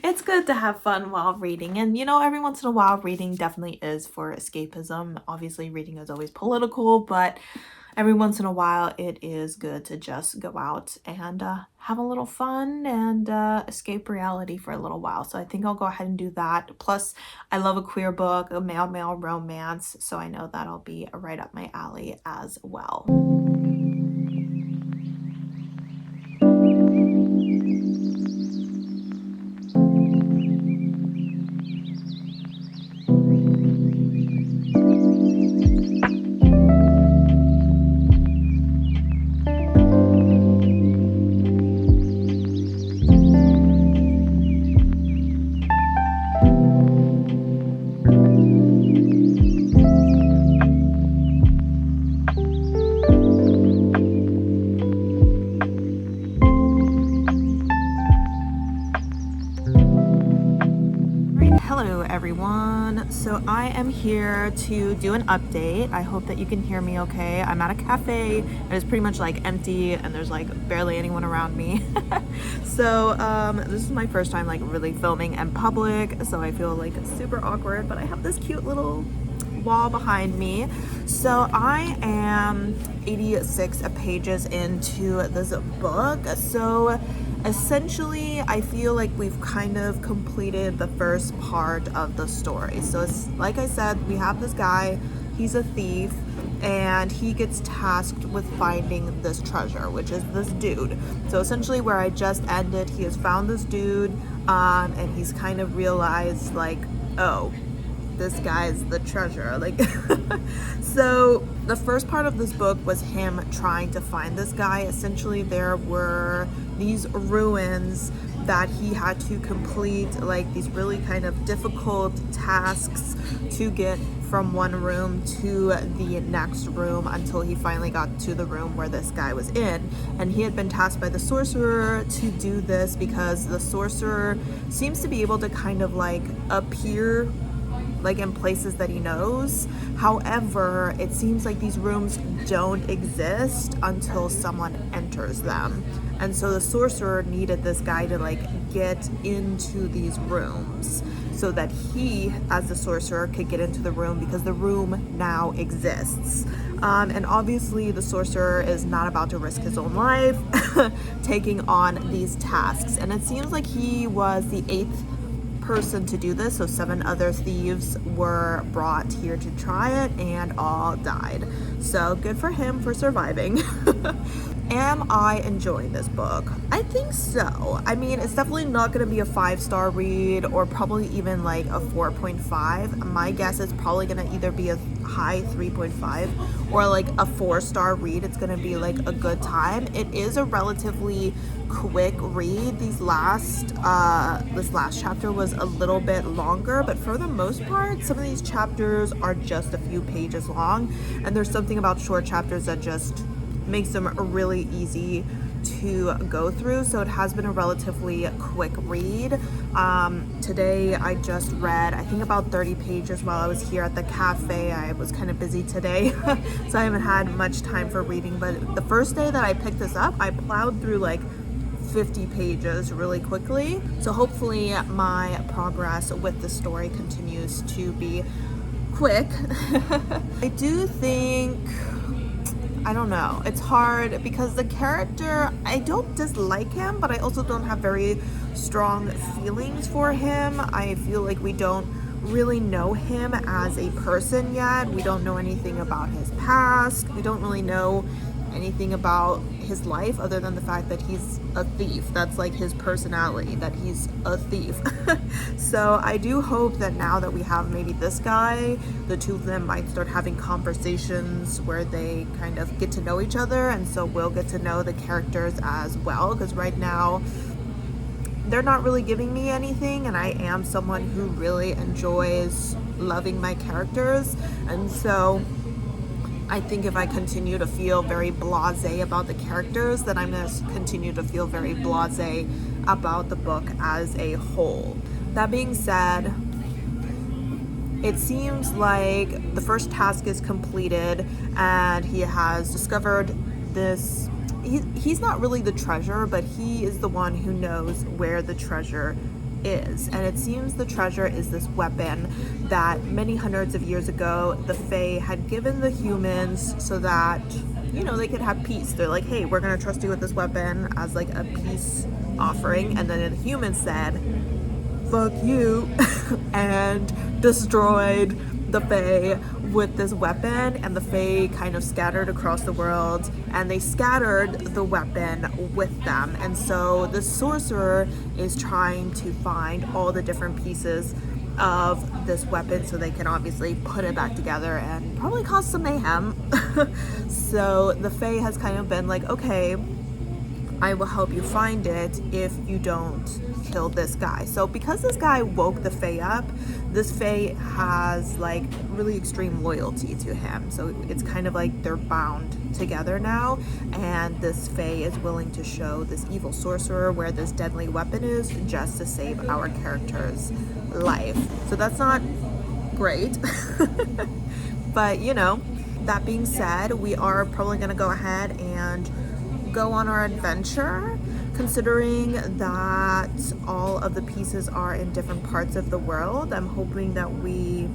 A: It's good to have fun while reading, and you know, every once in a while reading definitely is for escapism. Obviously reading is always political, but every once in a while it is good to just go out and have a little fun and escape reality for a little while. So I think I'll go ahead and do that. Plus, I love a queer book, a male romance, so I know that'll be right up my alley as well. Hello everyone, so I am here to do an update. I hope that you can hear me okay. I'm at a cafe and it's pretty much like empty and there's like barely anyone around me. So this is my first time like really filming in public, so I feel like super awkward, but I have this cute little wall behind me. So I am 86 pages into this book, so essentially I feel like we've kind of completed the first part of the story. So it's like I said, we have this guy, he's a thief, and he gets tasked with finding this treasure, which is this dude. So essentially where I just ended, he has found this dude and he's kind of realized like, oh, this guy's the treasure, like so the first part of this book was him trying to find this guy. Essentially there were these ruins that he had to complete, like these really kind of difficult tasks to get from one room to the next room until he finally got to the room where this guy was in. And he had been tasked by the sorcerer to do this because the sorcerer seems to be able to kind of like appear like in places that he knows. However, it seems like these rooms don't exist until someone enters them. And so the sorcerer needed this guy to like get into these rooms so that he, as the sorcerer, could get into the room because the room now exists. And obviously the sorcerer is not about to risk his own life taking on these tasks. And it seems like he was the 8th person to do this, so 7 other thieves were brought here to try it and all died. So good for him for surviving. Am I enjoying this book? I think so. I mean, it's definitely not going to be a 5-star read or probably even like a 4.5. My guess is probably going to either be a high 3.5 or like a 4-star read. It's going to be like a good time. It is a relatively quick read. This last chapter was a little bit longer, but for the most part, some of these chapters are just a few pages long, and there's something about short chapters that just makes them really easy to go through. So it has been a relatively quick read. Today I just read I think about 30 pages while I was here at the cafe. I was kind of busy today so I haven't had much time for reading, but the first day that I picked this up I plowed through like 50 pages really quickly. So hopefully my progress with the story continues to be quick. I do think, I don't know, it's hard because the character, I don't dislike him, but I also don't have very strong feelings for him. I feel like we don't really know him as a person yet. We don't know anything about his past. We don't really know anything about his life other than the fact that he's a thief. That's like his personality, that he's a thief. So I do hope that now that we have maybe this guy, the two of them might start having conversations where they kind of get to know each other, and so we'll get to know the characters as well, because right now they're not really giving me anything, and I am someone who really enjoys loving my characters, and so I think if I continue to feel very blasé about the characters, then I'm going to continue to feel very blasé about the book as a whole. That being said, it seems like the first task is completed and he has discovered this. He's not really the treasure, but he is the one who knows where the treasure is, and it seems the treasure is this weapon that many hundreds of years ago the Fae had given the humans so that, you know, they could have peace. They're like, hey, we're gonna trust you with this weapon as like a peace offering, and then the humans said fuck you and destroyed the Fae with this weapon, and the Fae kind of scattered across the world, and they scattered the weapon with them. And so the sorcerer is trying to find all the different pieces of this weapon so they can obviously put it back together and probably cause some mayhem. So the Fae has kind of been like, okay, I will help you find it if you don't kill this guy. So because this guy woke the Fae up, this Fae has like really extreme loyalty to him. So it's kind of like they're bound together now, and this Fae is willing to show this evil sorcerer where this deadly weapon is just to save our character's life. So that's not great. But you know, that being said, we are probably gonna go ahead and go on our adventure, considering that all of the pieces are in different parts of the world. I'm hoping that we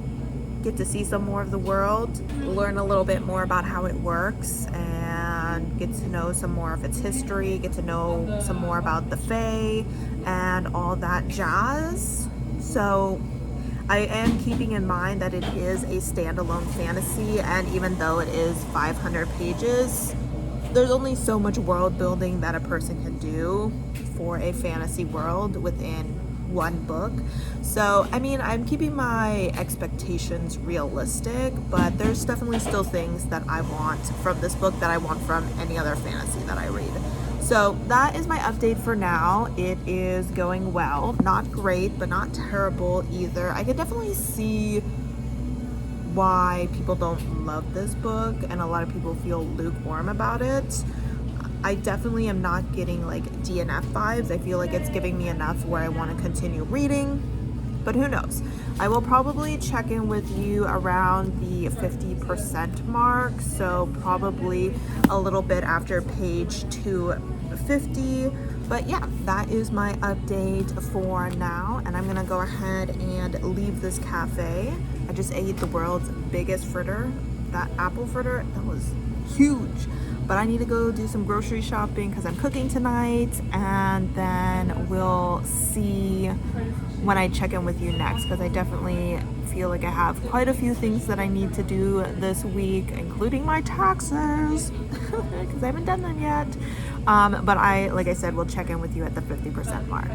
A: get to see some more of the world, learn a little bit more about how it works, and get to know some more of its history, get to know some more about the Fae and all that jazz. So I am keeping in mind that it is a standalone fantasy, and even though it is 500 pages, there's only so much world building that a person can do for a fantasy world within one book. So, I mean, I'm keeping my expectations realistic, but there's definitely still things that I want from this book that I want from any other fantasy that I read. So that is my update for now. It is going well. Not great, but not terrible either. I could definitely see why people don't love this book and a lot of people feel lukewarm about it. I definitely am not getting like DNF vibes. I feel like it's giving me enough where I want to continue reading, but who knows. I will probably check in with you around the 50% mark, so probably a little bit after page 250. But yeah, that is my update for now, and I'm gonna go ahead and leave this cafe. I just ate the world's biggest fritter, that apple fritter, that was huge. But I need to go do some grocery shopping because I'm cooking tonight, and then we'll see when I check in with you next, because I definitely feel like I have quite a few things that I need to do this week, including my taxes, because I haven't done them yet. But like I said, we'll check in with you at the 50% mark.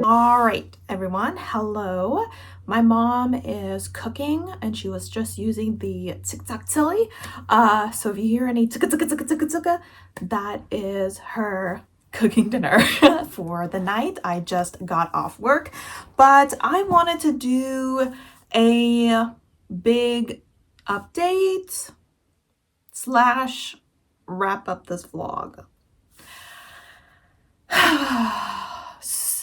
A: All right, everyone, hello. My mom is cooking and she was just using the tic-tac tilly. So if you hear any ticka ticka ticka ticka ticka, that is her cooking dinner for the night. I just got off work, but I wanted to do a big update slash wrap up this vlog.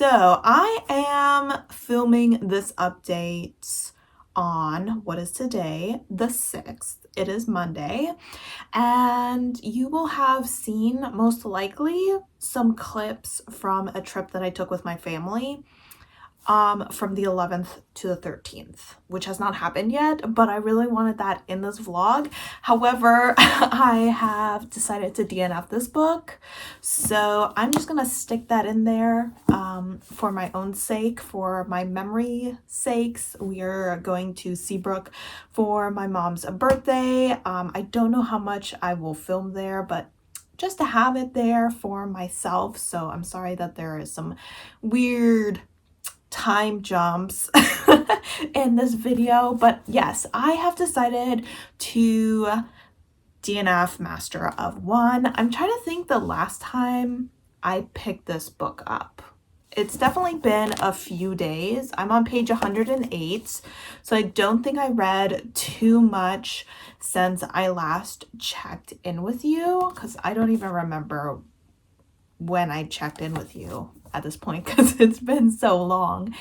A: So I am filming this update on, what is today? The 6th. It is Monday. And you will have seen, most likely, some clips from a trip that I took with my family from the 11th to the 13th, which has not happened yet, but I really wanted that in this vlog. However, I have decided to DNF this book, so I'm just gonna stick that in there for my own sake, for my memory sakes. We are going to Seabrook for my mom's birthday. I don't know how much I will film there, but just to have it there for myself. So I'm sorry that there is some weird time jumps in this video, but yes, I have decided to DNF Master of One. I'm trying to think the last time I picked this book up. It's definitely been a few days. I'm on page 108, so I don't think I read too much since I last checked in with you, because I don't even remember when I checked in with you at this point because it's been so long.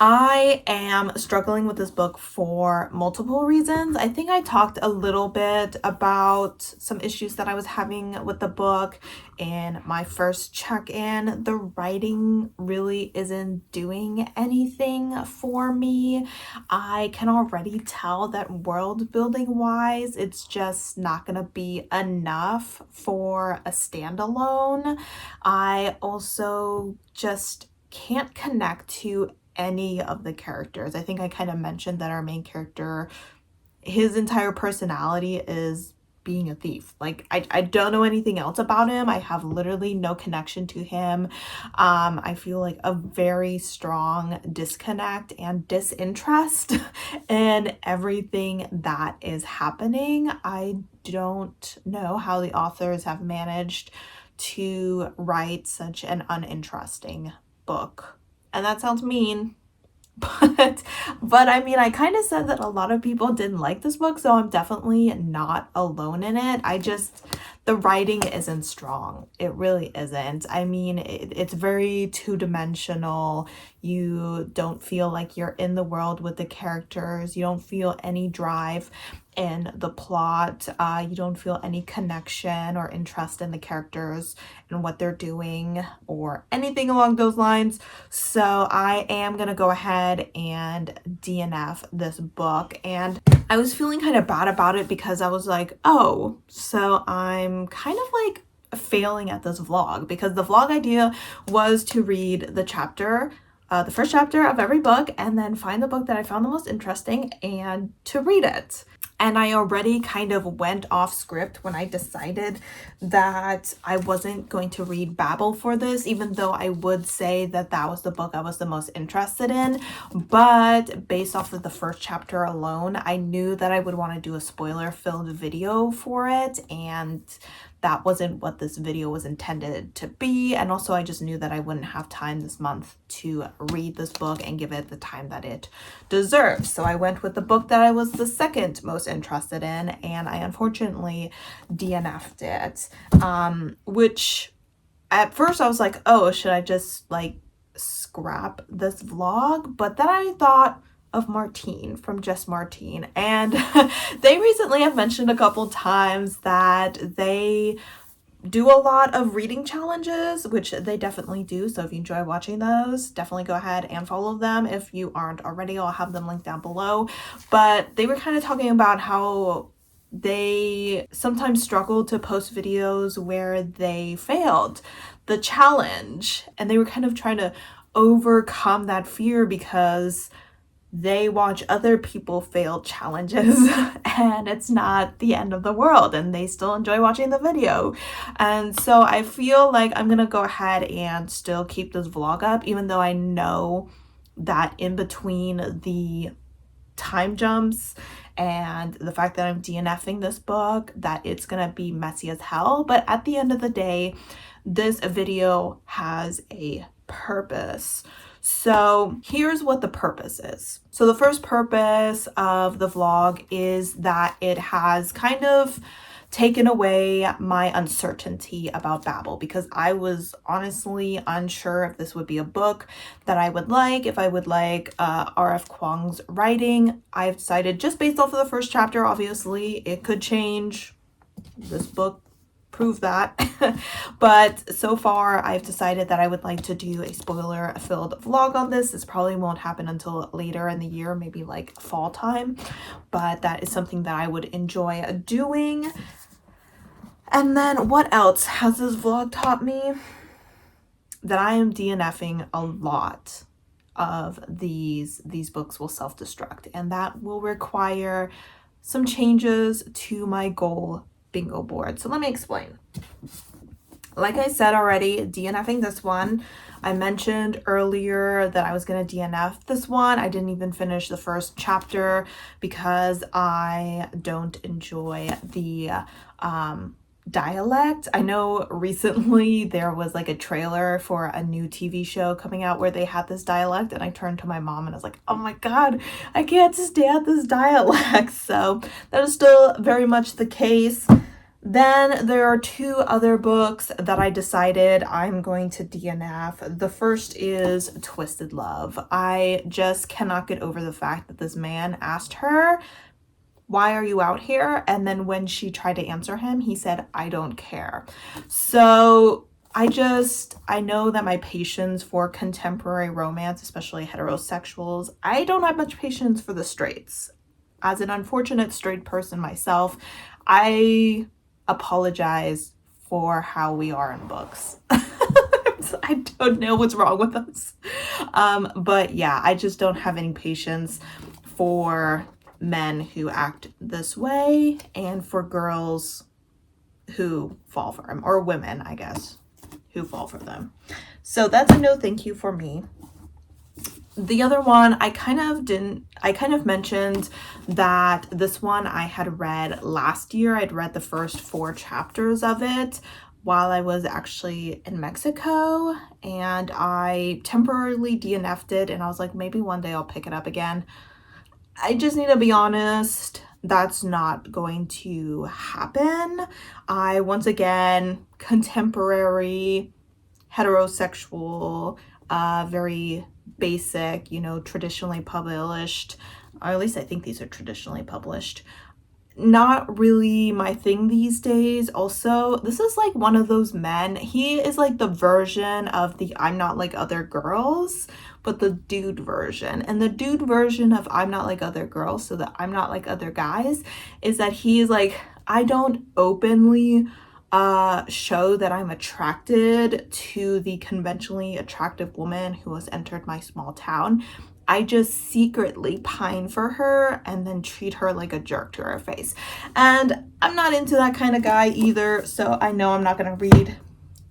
A: I am struggling with this book for multiple reasons. I think I talked a little bit about some issues that I was having with the book in my first check-in. The writing really isn't doing anything for me. I can already tell that world building wise, it's just not gonna be enough for a standalone. I also just can't connect to any of the characters. I think I kind of mentioned that our main character, his entire personality is being a thief. Like I don't know anything else about him. I have literally no connection to him. I feel like a very strong disconnect and disinterest in everything that is happening. I don't know how the authors have managed to write such an uninteresting book. And that sounds mean, but I mean, I kind of said that a lot of people didn't like this book, so I'm definitely not alone in it. The writing isn't strong. It really isn't. I mean, it's very two-dimensional. You don't feel like you're in the world with the characters. You don't feel any drive in the plot. You don't feel any connection or interest in the characters and what they're doing or anything along those lines. So I am gonna go ahead and DNF this book. And I was feeling kind of bad about it because I was like, oh, so I'm kind of like failing at this vlog, because the vlog idea was to read the first chapter of every book and then find the book that I found the most interesting and to read it. And I already kind of went off script when I decided that I wasn't going to read Babel for this, even though I would say that that was the book I was the most interested in. But based off of the first chapter alone, I knew that I would want to do a spoiler-filled video for it, and that wasn't what this video was intended to be. And also I just knew that I wouldn't have time this month to read this book and give it the time that it deserves. So I went with the book that I was the second most interested in, and I unfortunately DNF'd it. Which at first I was like, oh, should I just like scrap this vlog? But then I thought of Martine from Just Martine, and they recently have mentioned a couple times that they do a lot of reading challenges, which they definitely do. So if you enjoy watching those, definitely go ahead and follow them. If you aren't already, I'll have them linked down below. But they were kind of talking about how they sometimes struggle to post videos where they failed the challenge, and they were kind of trying to overcome that fear because they watch other people fail challenges and it's not the end of the world and they still enjoy watching the video. And so I feel like I'm gonna go ahead and still keep this vlog up, even though I know that in between the time jumps and the fact that I'm DNFing this book, that it's gonna be messy as hell. But at the end of the day, this video has a purpose. So here's what the purpose is. So the first purpose of the vlog is that it has kind of taken away my uncertainty about Babel, because I was honestly unsure if this would be a book that I would like, if I would like R.F. Kuang's writing. I've decided, just based off of the first chapter, obviously it could change. This book prove that. But so far I've decided that I would like to do a spoiler filled vlog on this. This probably won't happen until later in the year, maybe like fall time, but that is something that I would enjoy doing. And then what else has this vlog taught me? That I am DNFing a lot of these books will self-destruct, and that will require some changes to my goal bingo board. So let me explain. Like I said already, DNFing this one. I mentioned earlier that I was going to DNF this one. I didn't even finish the first chapter because I don't enjoy the dialect. I know recently there was like a trailer for a new TV show coming out where they had this dialect, and I turned to my mom and I was like, oh my god, I can't stand this dialect. So that is still very much the case. Then there are two other books that I decided I'm going to DNF. The first is Twisted Love. I just cannot get over the fact that this man asked her, why are you out here? And then when she tried to answer him, he said, I don't care. So I know that my patience for contemporary romance, especially heterosexuals, I don't have much patience for the straights. As an unfortunate straight person myself, I apologize for how we are in books. I don't know what's wrong with us. But yeah, I just don't have any patience for men who act this way and for girls who fall for them, or women, I guess, who fall for them. So that's a no thank you for me. The other one, I kind of mentioned that this one I had read last year. I'd read the first 4 chapters of it while I was actually in Mexico, and I temporarily DNF'd it, and I was like, maybe one day I'll pick it up again. I just need to be honest, that's not going to happen. Once again, contemporary, heterosexual, very basic, traditionally published, or at least I think these are traditionally published. Not really my thing these days. Also, this is like one of those men. He is like the version of the I'm Not Like Other Girls, but the dude version. And the dude version of I'm Not Like Other Girls, so that I'm Not Like Other Guys, is that he is like, I don't openly show that I'm attracted to the conventionally attractive woman who has entered my small town. I just secretly pine for her and then treat her like a jerk to her face. And I'm not into that kind of guy either, so I know I'm not going to read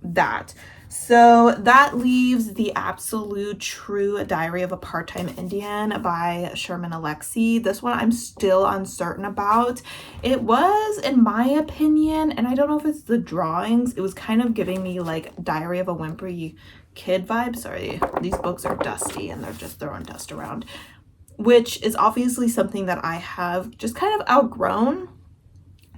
A: that. So that leaves The Absolute True Diary of a Part-Time Indian by Sherman Alexie. This one I'm still uncertain about. It was, in my opinion, and I don't know if it's the drawings, it was kind of giving me like Diary of a Wimpy Kid vibes. Sorry, these books are dusty and they're just throwing dust around, which is obviously something that I have just kind of outgrown.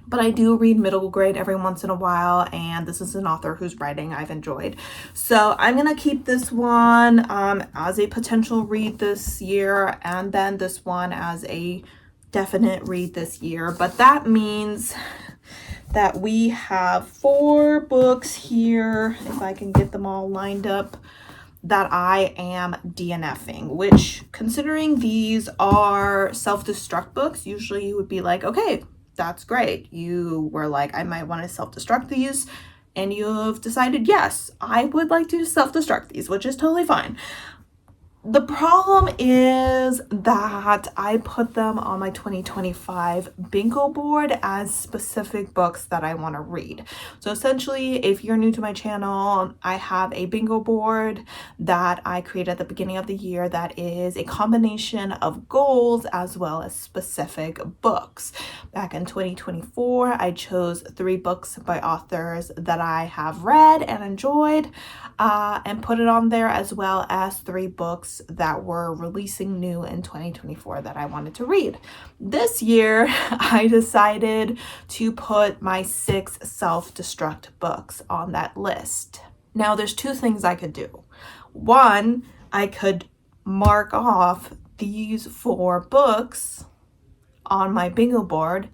A: But I do read middle grade every once in a while, and this is an author whose writing I've enjoyed. So I'm going to keep this one as a potential read this year, and then this one as a definite read this year. But that means that we have 4 books here, if I can get them all lined up, that I am DNFing, which, considering these are self-destruct books, usually you would be like, okay, that's great. You were like, I might want to self-destruct these, and you have decided, yes, I would like to self-destruct these, which is totally fine. The problem is that I put them on my 2025 bingo board as specific books that I want to read. So essentially, if you're new to my channel, I have a bingo board that I created at the beginning of the year that is a combination of goals as well as specific books. Back in 2024, I chose 3 books by authors that I have read and enjoyed, and put it on there, as well as 3 books that were releasing new in 2024 that I wanted to read. This year, I decided to put my 6 self-destruct books on that list. Now, there's 2 things I could do. One, I could mark off these 4 books on my bingo board.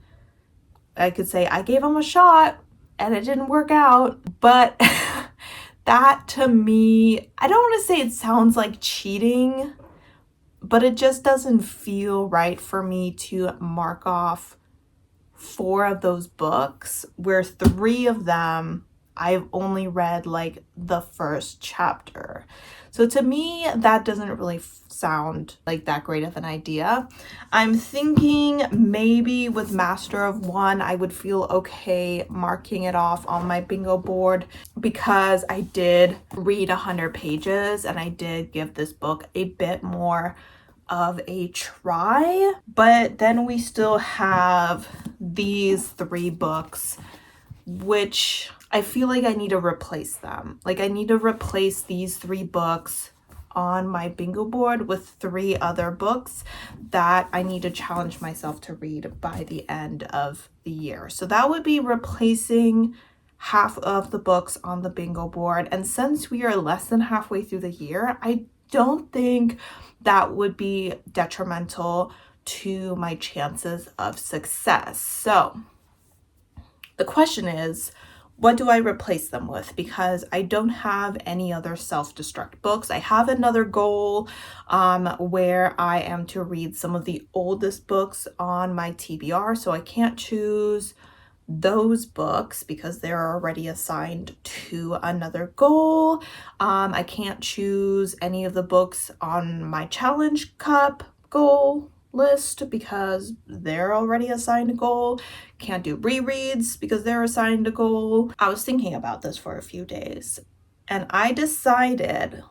A: I could say I gave them a shot and it didn't work out, but that to me, I don't want to say it sounds like cheating, but it just doesn't feel right for me to mark off 4 of those books where 3 of them I've only read like the first chapter. So to me, that doesn't really sound like that great of an idea. I'm thinking maybe with Master of One, I would feel okay marking it off on my bingo board because I did read 100 pages and I did give this book a bit more of a try. But then we still have these 3 books, which I feel like I need to replace them. Like I need to replace these 3 books on my bingo board with 3 other books that I need to challenge myself to read by the end of the year. So that would be replacing half of the books on the bingo board. And since we are less than halfway through the year, I don't think that would be detrimental to my chances of success. So the question is, what do I replace them with? Because I don't have any other self-destruct books. I have another goal where I am to read some of the oldest books on my TBR. So I can't choose those books because they're already assigned to another goal. I can't choose any of the books on my Challenge Cup goal list because they're already assigned a goal. Can't do rereads because they're assigned a goal. I was thinking about this for a few days and I decided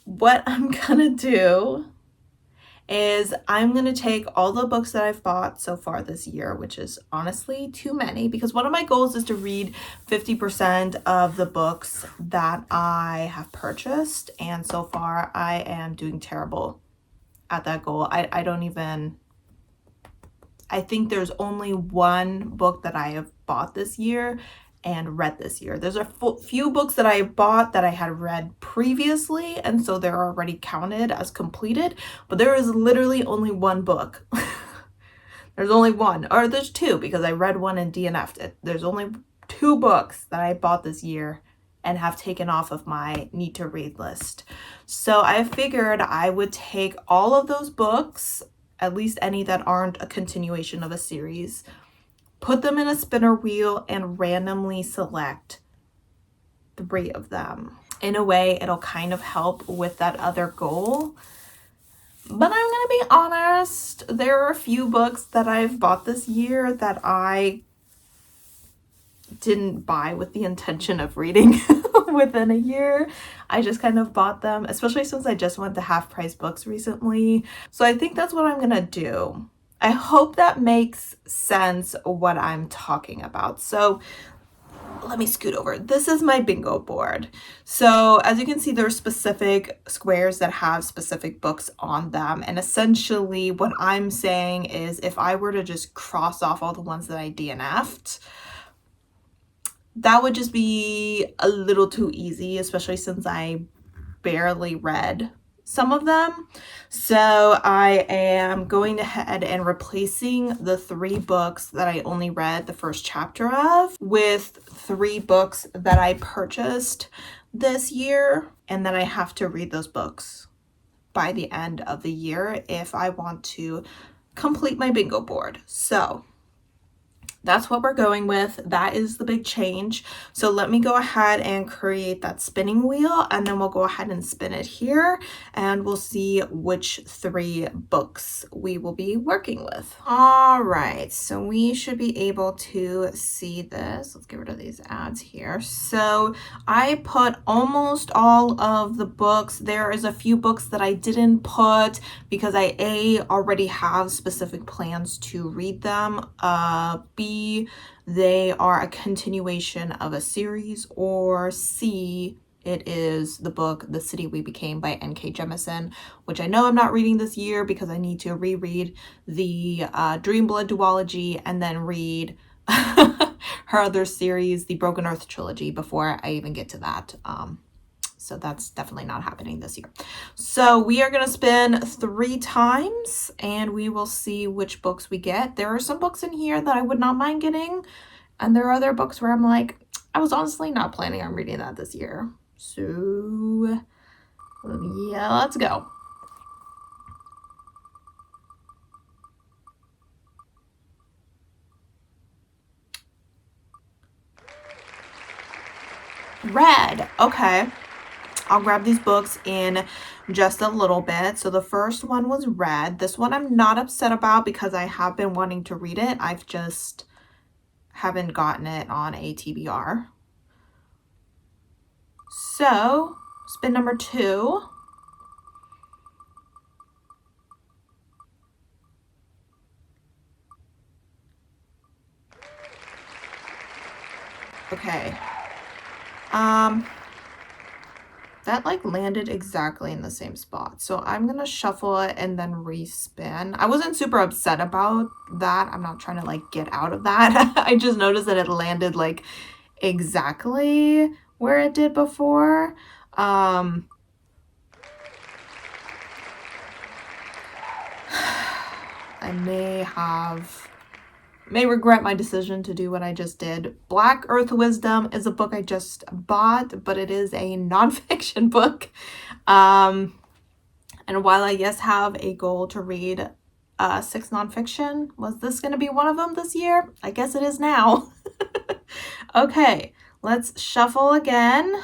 A: what I'm gonna do is I'm going to take all the books that I've bought so far this year, which is honestly too many, because one of my goals is to read 50% of the books that I have purchased. And so far I am doing terrible at that goal. I think there's only one book that I have bought this year and read this year. There's a few books that I bought that I had read previously, and so they're already counted as completed, but there is literally only one book. There's only one, or there's 2 because I read one and DNF'd it. There's only 2 books that I bought this year and have taken off of my need to read list. So I figured I would take all of those books, at least any that aren't a continuation of a series, put them in a spinner wheel and randomly select 3 of them. In a way, it'll kind of help with that other goal. But I'm gonna be honest, there are a few books that I've bought this year that I didn't buy with the intention of reading within a year. I just kind of bought them, especially since I just went to half price books recently. So I think that's what I'm gonna do. I hope that makes sense what I'm talking about. So let me scoot over. This is my bingo board. So as you can see, there are specific squares that have specific books on them. And essentially what I'm saying is if I were to just cross off all the ones that I DNF'd, that would just be a little too easy, especially since I barely read some of them. So I am going ahead and replacing the 3 books that I only read the first chapter of with 3 books that I purchased this year, and then I have to read those books by the end of the year if I want to complete my bingo board. So that's what we're going with. That is the big change. So let me go ahead and create that spinning wheel, and then we'll go ahead and spin it here and we'll see which 3 books we will be working with. All right, so we should be able to see this. Let's get rid of these ads here. So I put almost all of the books. There is a few books that I didn't put because I already have specific plans to read them. B, they are a continuation of a series, or C, it is the book The City We Became by N.K. Jemisin, which I know I'm not reading this year because I need to reread the Dreamblood duology and then read her other series, the Broken Earth trilogy, before I even get to that. So that's definitely not happening this year. So we are going to spin 3 times and we will see which books we get. There are some books in here that I would not mind getting. And there are other books where I'm like, I was honestly not planning on reading that this year. So yeah, let's go. Red. Okay. I'll grab these books in just a little bit. So the first one was Red. This one I'm not upset about because I have been wanting to read it. I've just haven't gotten it on a TBR. So spin number 2. Okay. That like landed exactly in the same spot. So I'm gonna shuffle it and then respin. I wasn't super upset about that. I'm not trying to like get out of that. I just noticed that it landed like exactly where it did before. I may regret my decision to do what I just did. Black Earth Wisdom is a book I just bought, but it is a nonfiction book. And while I yes have a goal to read 6 nonfiction, was this going to be one of them this year? I guess it is now. Okay, let's shuffle again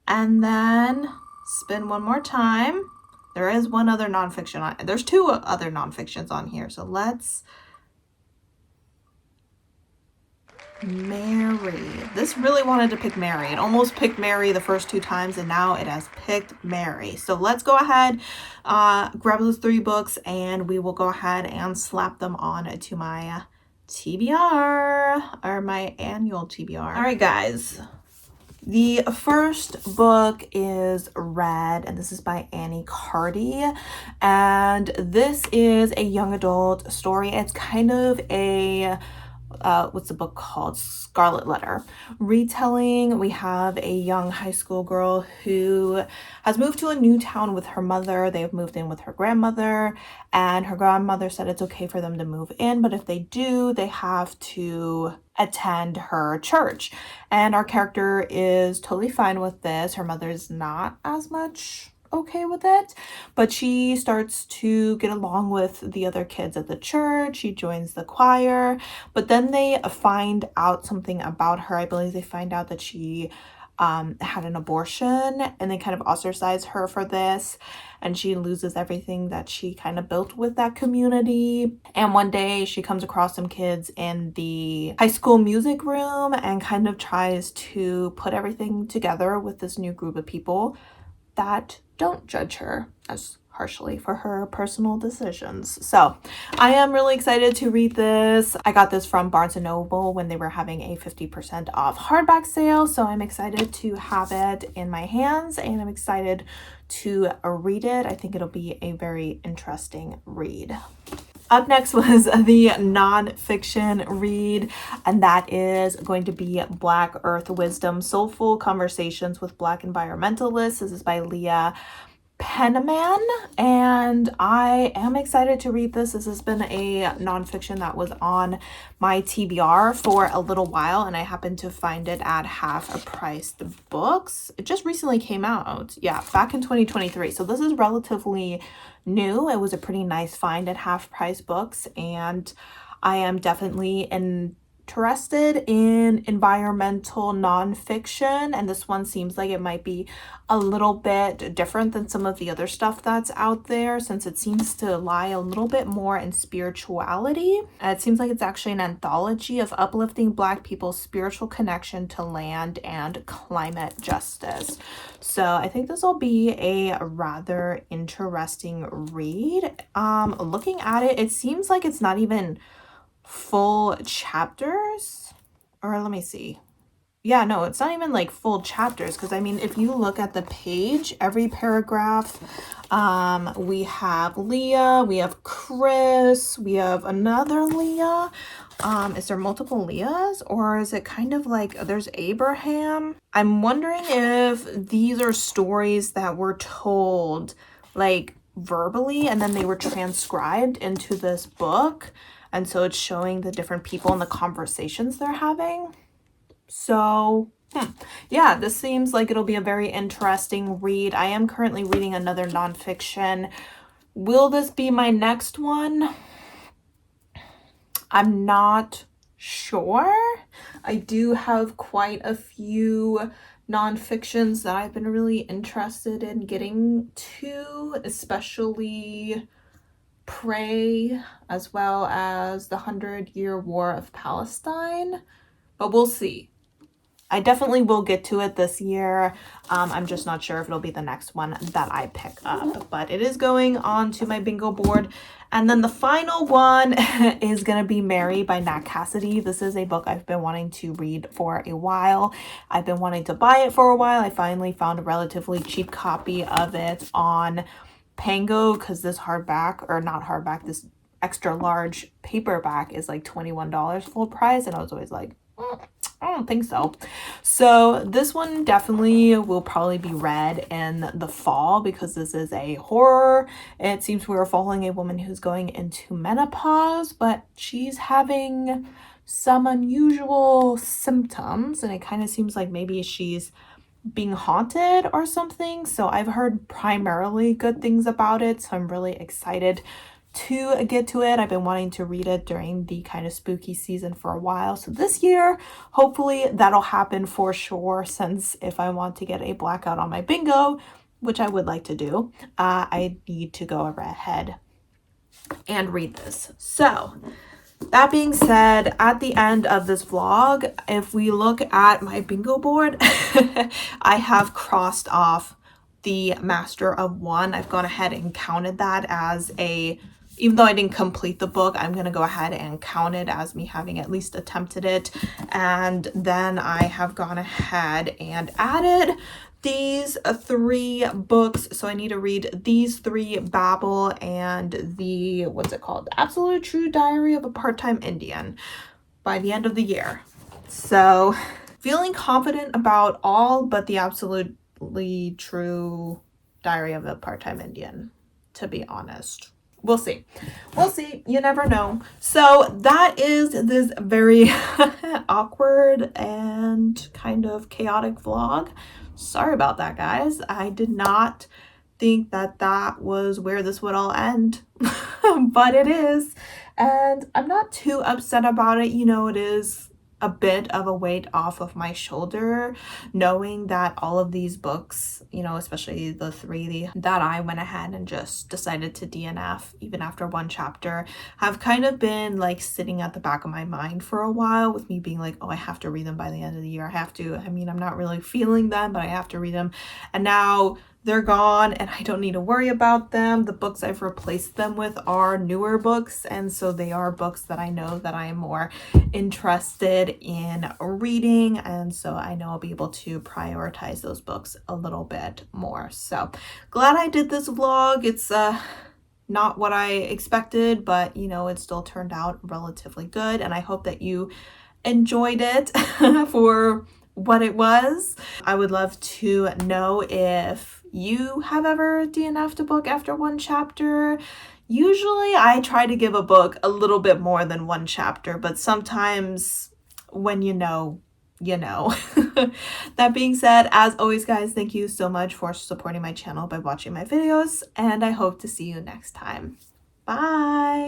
A: and then spin one more time. There is one other nonfiction on. There's 2 other nonfictions on here, so let's. Mary. This really wanted to pick Mary. It almost picked Mary the first 2 times, and now it has picked Mary. So let's go ahead, grab those 3 books, and we will go ahead and slap them on to my TBR, or my annual TBR. All right, guys. The first book is Red, and this is by Annie Carty. And this is a young adult story. It's kind of a what's the book called? Scarlet Letter retelling. We have a young high school girl who has moved to a new town with her mother. They have moved in with her grandmother, and her grandmother said it's okay for them to move in, but if they do, they have to attend her church. And our character is totally fine with this. Her mother's not as much okay with it, but she starts to get along with the other kids at the church. She joins the choir, but then they find out something about her. I believe they find out that she had an abortion, and they kind of ostracize her for this, and she loses everything that she kind of built with that community. And one day she comes across some kids in the high school music room and kind of tries to put everything together with this new group of people that don't judge her as harshly for her personal decisions. So I am really excited to read this. I got this from Barnes & Noble when they were having a 50% off hardback sale. So I'm excited to have it in my hands, and I'm excited to read it. I think it'll be a very interesting read. Up next was the nonfiction read, and that is going to be Black Earth Wisdom, Soulful Conversations with Black Environmentalists. This is by Leah Penniman, and I am excited to read this. This has been a nonfiction that was on my TBR for a little while, and I happened to find it at half-priced books. It just recently came out, yeah, back in 2023, so this is relatively new. It was a pretty nice find at half-price books, and I am definitely interested in environmental nonfiction, and this one seems like it might be a little bit different than some of the other stuff that's out there, since it seems to lie a little bit more in spirituality. It seems like it's actually an anthology of uplifting Black people's spiritual connection to land and climate justice. So I think this will be a rather interesting read. Looking at it, it seems like it's not even full chapters, or let me see. Yeah, no, it's not even like full chapters, because I mean, if you look at the page, every paragraph, we have Leah, we have Chris, we have another Leah. Is there multiple Leahs, or is it kind of like there's Abraham? I'm wondering if these are stories that were told like verbally and then they were transcribed into this book. And so it's showing the different people and the conversations they're having. So, yeah, this seems like it'll be a very interesting read. I am currently reading another nonfiction. Will this be my next one? I'm not sure. I do have quite a few nonfictions that I've been really interested in getting to, especially Prey, as well as the 100-Year War of Palestine, but we'll see. I definitely will get to it this year. I'm just not sure if it'll be the next one that I pick up, but it is going on to my bingo board. And then the final one is going to be Mary by Nat Cassidy. This is a book I've been wanting to read for a while. I've been wanting to buy it for a while. I finally found a relatively cheap copy of it on Pango because this hardback, or not hardback, this extra large paperback is like $21 full price. And I was always like, I don't think so. So this one definitely will probably be read in the fall because this is a horror. It seems we're following a woman who's going into menopause, but she's having some unusual symptoms, and it kind of seems like maybe she's being haunted or something. So I've heard primarily good things about it, so I'm really excited to get to it. I've been wanting to read it during the kind of spooky season for a while. So this year, hopefully that'll happen for sure, since if I want to get a blackout on my bingo, which I would like to do, I need to go ahead and read this. So that being said, at the end of this vlog, if we look at my bingo board, I have crossed off the Master of One. I've gone ahead and counted that as a, even though I didn't complete the book, I'm going to go ahead and count it as me having at least attempted it. And then I have gone ahead and added these 3 books. So I need to read these 3, Babel and the, what's it called? The Absolute True Diary of a Part-Time Indian, by the end of the year. So feeling confident about all but the Absolutely True Diary of a Part-Time Indian, to be honest. We'll see. We'll see. You never know. So that is this very awkward and kind of chaotic vlog. Sorry about that, guys. I did not think that that was where this would all end, but it is. And I'm not too upset about it. You know, it is a bit of a weight off of my shoulder, knowing that all of these books, you know, especially the 3 that I went ahead and just decided to DNF even after 1 chapter, have kind of been like sitting at the back of my mind for a while, with me being like, oh, I have to read them by the end of the year. I have to. I mean, I'm not really feeling them, but I have to read them. And now they're gone and I don't need to worry about them. The books I've replaced them with are newer books, and so they are books that I know that I am more interested in reading, and so I know I'll be able to prioritize those books a little bit more. So glad I did this vlog. It's not what I expected, but you know, it still turned out relatively good, and I hope that you enjoyed it for what it was. I would love to know if you have ever DNF'd a book after 1 chapter. Usually I try to give a book a little bit more than 1 chapter, but sometimes when you know, you know. That being said, as always, guys, thank you so much for supporting my channel by watching my videos, and I hope to see you next time. Bye!